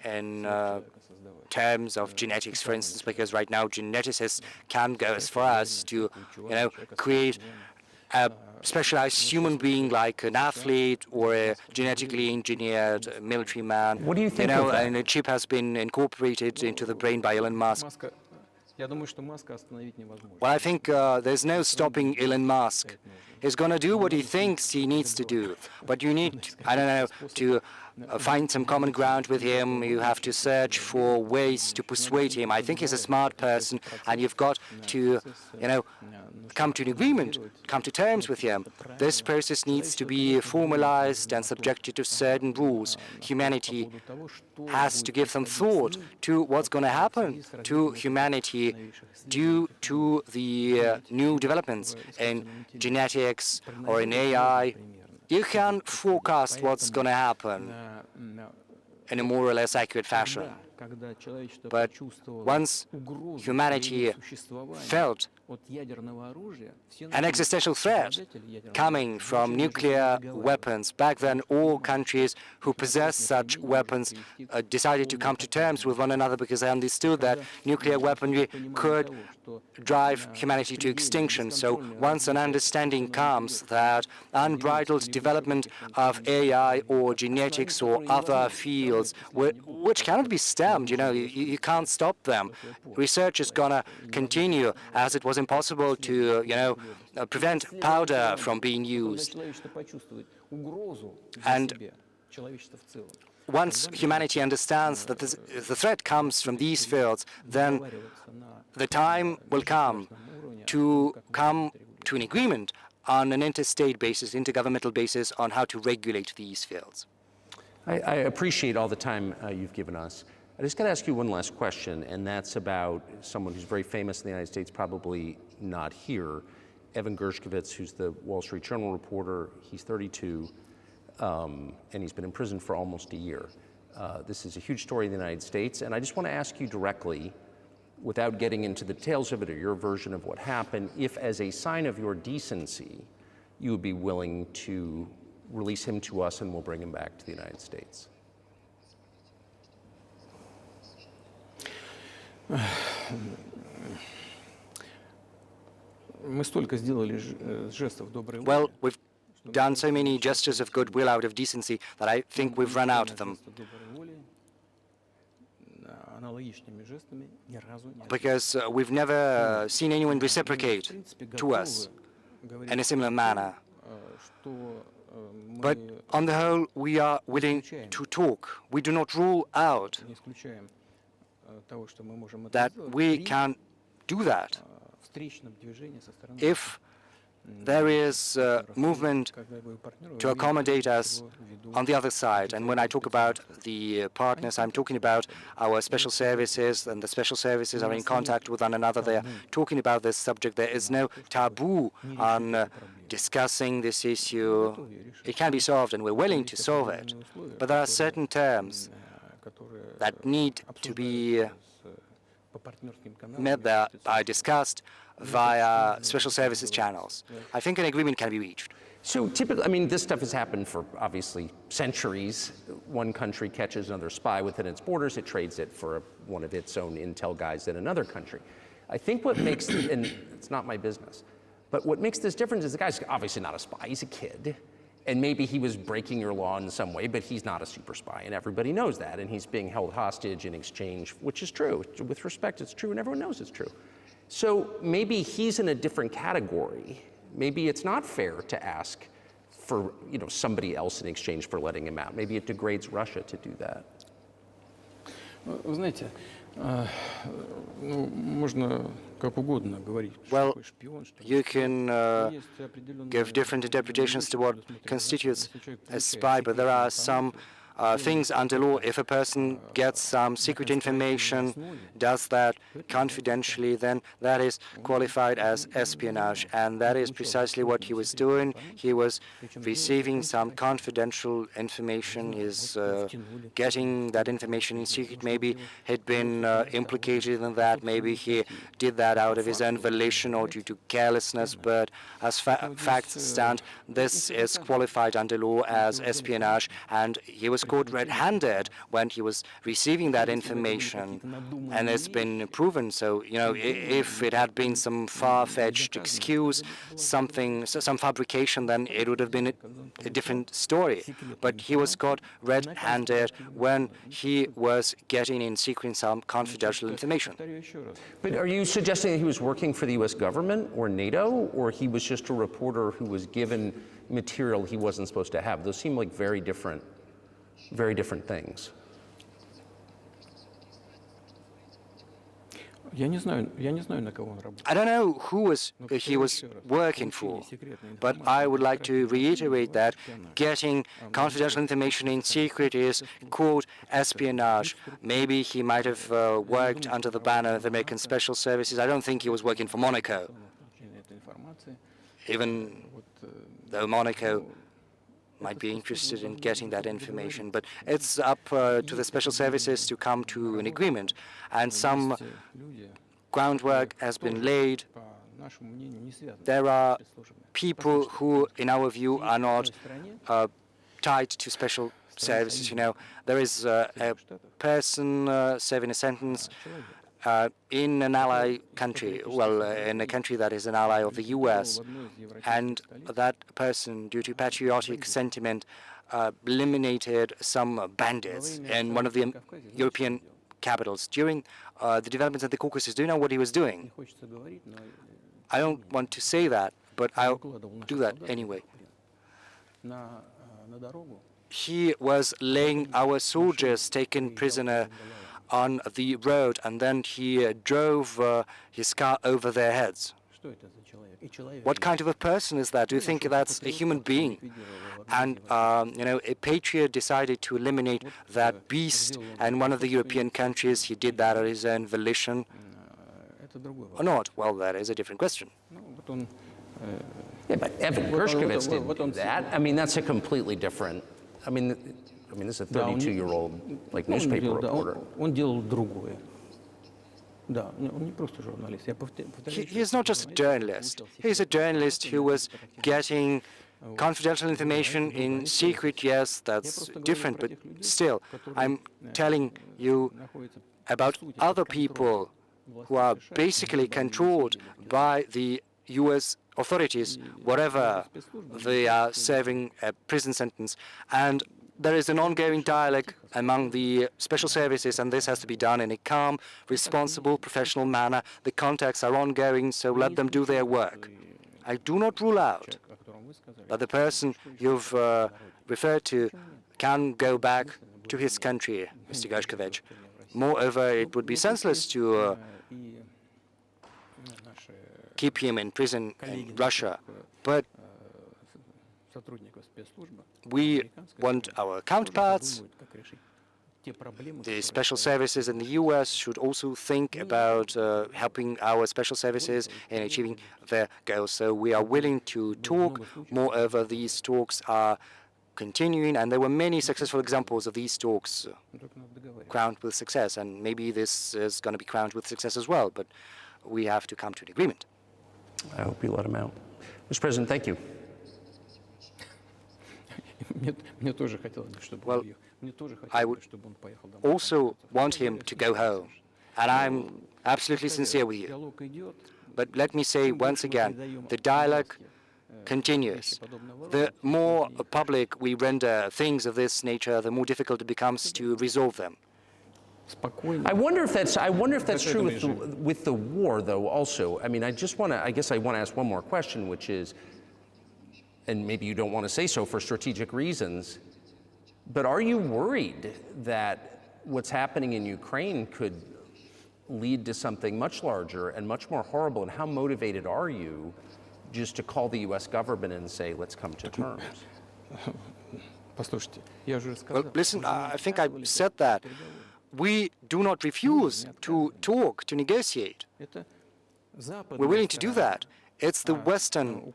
in terms of genetics, for instance, because right now geneticists can go as far as to, create a specialized human being like an athlete or a genetically engineered military man. What do you think of that? And a chip has been incorporated into the brain by Elon Musk. Я думаю, что Маска остановить невозможно. Well, I think there's no stopping Elon Musk. He's going to do what he thinks he needs to do. But you need, I don't know, to find some common ground with him. You have to search for ways to persuade him. I think he's a smart person, and you've got to, come to an agreement, come to terms with him. This process needs to be formalized and subjected to certain rules. Humanity has to give some thought to what's going to happen to humanity due to the new developments in genetics or in AI. You can forecast what's going to happen in a more or less accurate fashion. But once humanity felt an existential threat coming from nuclear weapons, back then all countries who possessed such weapons decided to come to terms with one another because they understood that nuclear weaponry could drive humanity to extinction. So once an understanding comes that unbridled development of AI or genetics or other fields, which cannot be stemmed, you can't stop them. Research is going to continue, as it was impossible to, prevent powder from being used. And once humanity understands that the threat comes from these fields, then the time will come to an agreement on an interstate basis, intergovernmental basis, on how to regulate these fields. I appreciate all the time you've given us. I just got to ask you one last question, and that's about someone who's very famous in the United States, probably not here, Evan Gershkovich, who's the Wall Street Journal reporter. He's 32, and he's been in prison for almost a year. This is a huge story in the United States, and I just want to ask you directly, without getting into the details of it or your version of what happened, if as a sign of your decency, you would be willing to release him to us and we'll bring him back to the United States. Well, we've done so many gestures of goodwill out of decency that I think we've run out of them. Because we've never seen anyone reciprocate to us in a similar manner. But on the whole, we are willing to talk. We do not rule out that we can do that if there is movement to accommodate us on the other side. And when I talk about the partners, I'm talking about our special services, and the special services are in contact with one another. They're talking about this subject. There is no taboo on discussing this issue. It can be solved, and we're willing to solve it. But there are certain terms that need to be met, that are discussed via special services channels. I think an agreement can be reached. So typically, this stuff has happened for obviously centuries. One country catches another spy within its borders, it trades it for one of its own intel guys in another country. I think what makes, and it's not my business, but what makes this difference is the guy's obviously not a spy, he's a kid. And maybe he was breaking your law in some way, but he's not a super spy, and everybody knows that, and he's being held hostage in exchange, which is true. With respect, it's true, and everyone knows it's true. So maybe he's in a different category. Maybe it's not fair to ask for somebody else in exchange for letting him out. Maybe it degrades Russia to do that. Вы знаете, можно как угодно говорить. Well, you can give different interpretations to what constitutes a spy, but there are some things under law. If a person gets some secret information, does that confidentially, then that is qualified as espionage, and that is precisely what he was doing. He was receiving some confidential information. He's getting that information in secret. Maybe he'd been implicated in that. Maybe he did that out of his own volition or due to carelessness, but as facts stand, this is qualified under law as espionage, and he was was caught red-handed when he was receiving that information, and it's been proven. So, you know, if it had been some far-fetched excuse, some fabrication, then it would have been a different story. But he was caught red-handed when he was getting in secret some confidential information. But are you suggesting that he was working for the U.S. government or NATO, or he was just a reporter who was given material he wasn't supposed to have? Those seem like very different things. I don't know who he was working for, but I would like to reiterate that getting confidential information in secret is called espionage. Maybe he might have worked under the banner of American Special Services. I don't think he was working for Monaco, even though Monaco might be interested in getting that information. But it's up to the special services to come to an agreement. And some groundwork has been laid. There are people who, in our view, are not tied to special services. You know, there is a person serving a sentence in an ally country, well, in a country that is an ally of the U.S., and that person, due to patriotic sentiment, eliminated some bandits in one of the European capitals. During the developments of the Caucasus, do you know what he was doing? I don't want to say that, but I'll do that anyway. He was laying our soldiers taken prisoner on the road, and then he drove his car over their heads. What kind of a person is that? Do you think that's a human being? And, you know, a patriot decided to eliminate that beast, and one of the European countries, he did that at his own volition, or not? Well, that is a different question. Yeah, but Evan Gershkovich didn't do that. I mean, that's a completely different, I mean, this is a 32-year-old, like, newspaper reporter. He is not just a journalist. He's a journalist who was getting confidential information in secret. Yes, that's different, but still, I'm telling you about other people who are basically controlled by the U.S. authorities, whatever they are serving a prison sentence. And there is an ongoing dialogue among the special services, and this has to be done in a calm, responsible, professional manner. The contacts are ongoing, so let them do their work. I do not rule out that the person you've referred to can go back to his country, Mr. Gershkovich. Moreover, it would be senseless to keep him in prison in Russia, but we want our counterparts. The special services in the U.S. should also think about helping our special services in achieving their goals. So we are willing to talk. Moreover, these talks are continuing, and there were many successful examples of these talks crowned with success, and maybe this is going to be crowned with success as well, but we have to come to an agreement. I hope you let him out. Mr. President, thank you. Well, I would also want him to go home, and I'm absolutely sincere with you. But let me say once again, the dialogue continues. The more public we render things of this nature, the more difficult it becomes to resolve them. I wonder if that's true with the war, though, also. I mean, I guess I want to ask one more question, which is, and maybe you don't want to say so for strategic reasons, but are you worried that what's happening in Ukraine could lead to something much larger and much more horrible? And how motivated are you just to call the U.S. government and say, let's come to terms? Well, listen, I think I said that. We do not refuse to talk, to negotiate. We're willing to do that. It's the Western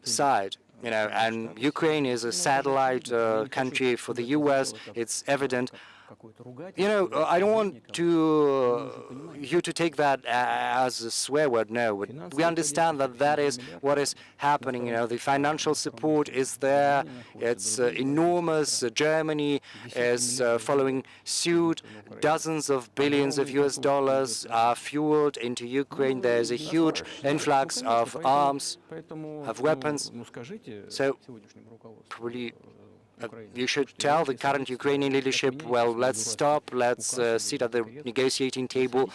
side, you know, and Ukraine is a satellite country for the U.S. It's evident. You know, I don't want you to take that as a swear word, no. But we understand that that is what is happening. You know, the financial support is there. It's enormous. Germany is following suit. Dozens of billions of US dollars are fueled into Ukraine. There's a huge influx of arms, of weapons. So probably you should tell the current Ukrainian leadership, well, let's stop, let's sit at the negotiating table,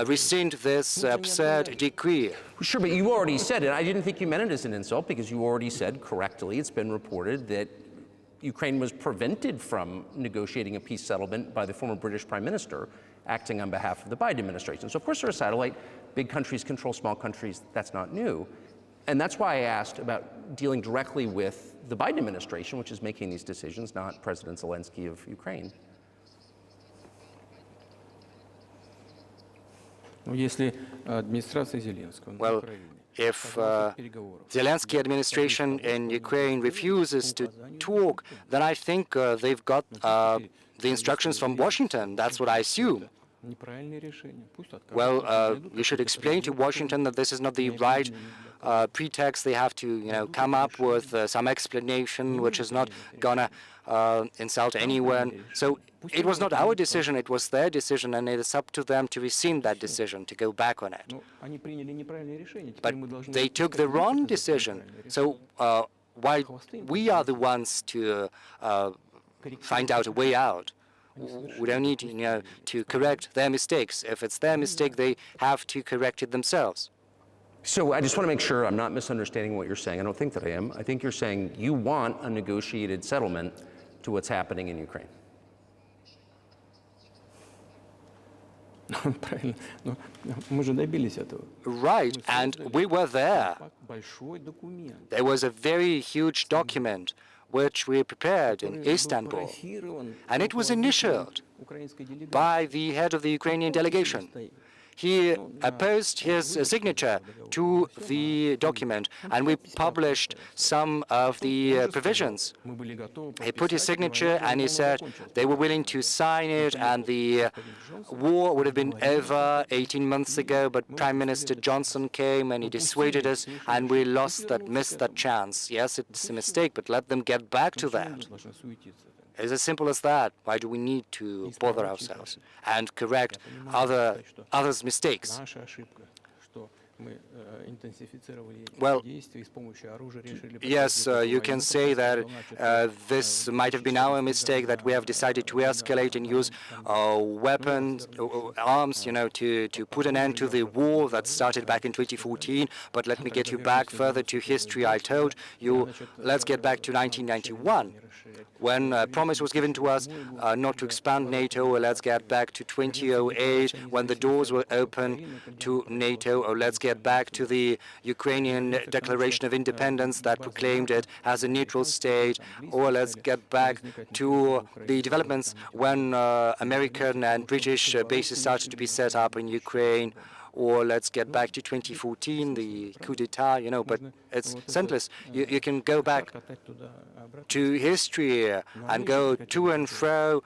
rescind this absurd decree. Sure, but you already said it. I didn't think you meant it as an insult because you already said correctly, it's been reported that Ukraine was prevented from negotiating a peace settlement by the former British Prime Minister acting on behalf of the Biden administration. So of course they're a satellite. Big countries control small countries. That's not new. And that's why I asked about dealing directly with the Biden administration, which is making these decisions, not President Zelensky of Ukraine. Well, if Zelensky administration in Ukraine refuses to talk, then I think they've got the instructions from Washington. That's what I assume. Well, you should explain to Washington that this is not the right pretext. They have to, you know, come up with some explanation which is not gonna insult anyone. So it was not our decision, it was their decision, and it is up to them to rescind that decision, to go back on it. But they took the wrong decision. So why we are the ones to find out a way out? We don't need, you know, to correct their mistakes. If it's their mistake, they have to correct it themselves. So I just want to make sure I'm not misunderstanding what you're saying. I don't think that I am. I think you're saying you want a negotiated settlement to what's happening in Ukraine. Right, and we were there. There was a very huge document which we prepared in Istanbul, and it was initialed by the head of the Ukrainian delegation. He opposed his signature to the document, and we published some of the provisions. He put his signature, and he said they were willing to sign it, and the war would have been over 18 months ago, but Prime Minister Johnson came, and he dissuaded us, and we missed that chance. Yes, it's a mistake, but let them get back to that. It's as simple as that. Why do we need to bother ourselves and correct others' mistakes? Well, yes, you can say that this might have been our mistake, that we have decided to escalate and use weapons, arms, you know, to put an end to the war that started back in 2014. But let me get you back further to history. I told you, let's get back to 1991, when a promise was given to us not to expand NATO. Or let's get back to 2008, when the doors were open to NATO. Or let's get back to the Ukrainian Declaration of Independence that proclaimed it as a neutral state. Or let's get back to the developments when American and British bases started to be set up in Ukraine. Or let's get back to 2014, the coup d'etat, you know, but it's senseless. You can go back to history and go to and fro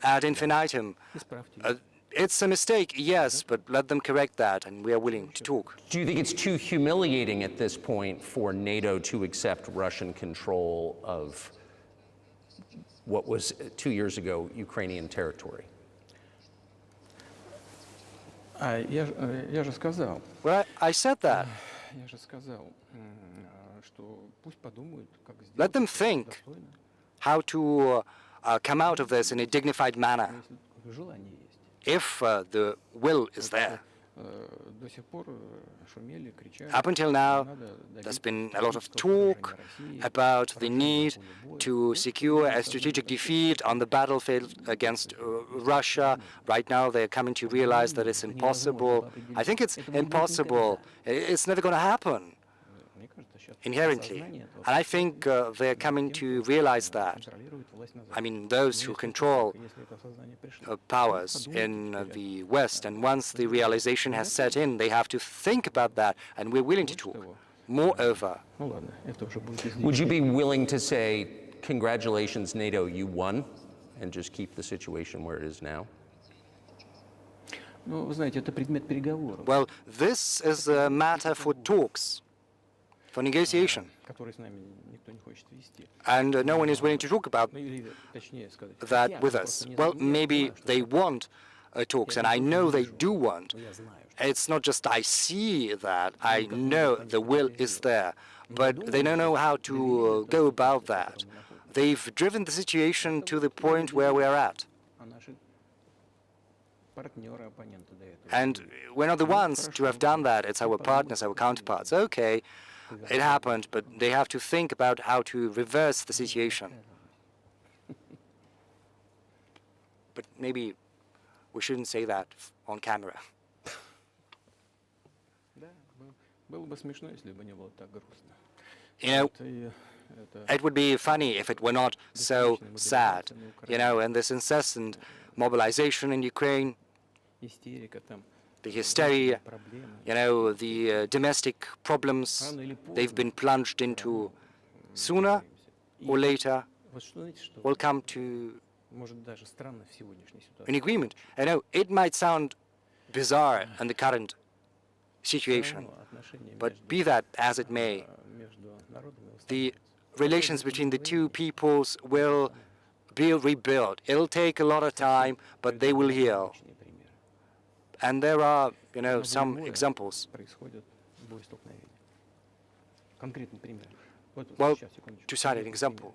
ad infinitum. It's a mistake, yes, but let them correct that, and we are willing to talk. Do you think it's too humiliating at this point for NATO to accept Russian control of what was 2 years ago Ukrainian territory? Well, I said that. Let them think how to come out of this in a dignified manner, if the will is there. Up until now, there's been a lot of talk about the need to secure a strategic defeat on the battlefield against Russia. Right now, they're coming to realize that it's impossible. I think it's impossible. It's never going to happen, inherently. And I think they're coming to realize that. I mean, those who control powers in the West, and once the realization has set in, they have to think about that, and we're willing to talk. Moreover, would you be willing to say, congratulations, NATO, you won? and just keep the situation where it is now? Ну, вы знаете, это предмет переговоров, Well, this is a matter for talks, for negotiation. который с нами никто не хочет вести. And no one is willing to talk about Ну, или, точнее сказать, that хотят, with но us. просто не Well, знаю, maybe что they want talks, and I know they do want. я знаю, что It's not just I see that, I know the will is there, but they don't know how to go about that. They've driven the situation to the point where we are at. а наши партнеры, оппоненты до этого. And we're not the ones to have done that. It's our partners, our counterparts. Okay, it happened, but they have to think about how to reverse the situation. But maybe we shouldn't say that on camera. Да, было бы смешно, если бы не было так грустно. You know, Это it would be funny if it were not so sad. You know, and this incessant mobilization in Ukraine, истерика там, the hysteria, проблемы. you know, the domestic problems they've been plunged into, sooner or later Вот что, знаете, что will come to может даже странно в сегодняшней an ситуации. agreement. I know it might sound bizarre in the current situation, Отношения but be that as it may, между народами the relations between the two peoples will be rebuilt. It'll take a lot of time, but they will heal. установочные примеры. And there are, you know, some examples. Происходят боестолкновения. Конкретный пример. Вот Well, сейчас, секундочку. to cite an example,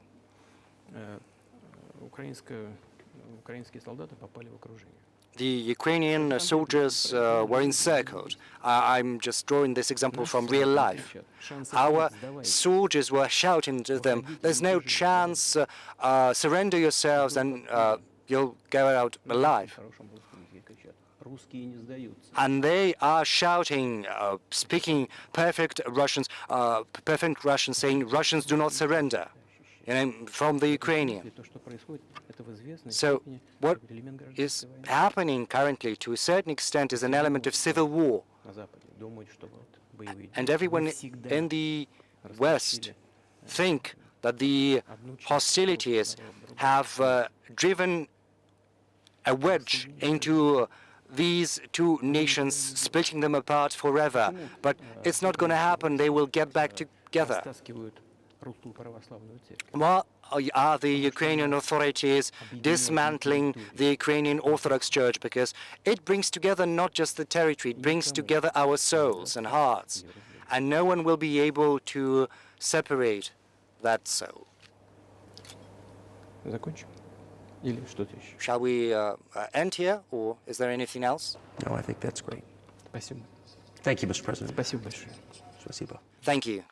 Украинские солдаты попали в окружение. the Ukrainian soldiers were encircled. I'm just drawing this example from real life. Our soldiers were shouting to them, "There's no chance, surrender yourselves and you'll go out alive." В хорошем русском языке кричат: русские не сдаются. And they are shouting, speaking perfect Russian, saying, "Russians do not surrender," you know, from the Ukrainian. И то, что происходит, это в известной So степени what элемент is гражданской войны happening currently, to a certain extent, is an element of civil war. на Западе. Думают, что вот боевые And действия everyone навсегда in the West think that the hostilities have driven a wedge into these two nations, splitting them apart forever. But it's not going to happen. They will get back together. растаскивают русскую православную церковь. Why are the Ukrainian authorities dismantling the Ukrainian Orthodox Church? Because it brings together not just the territory, it brings together our souls and hearts. And no one will be able to separate that soul. Закончим? Или что-то еще? Shall we end here, or is there anything else? No, I think that's great. Спасибо. Thank you, Mr. President. Спасибо большое. Спасибо. Thank you.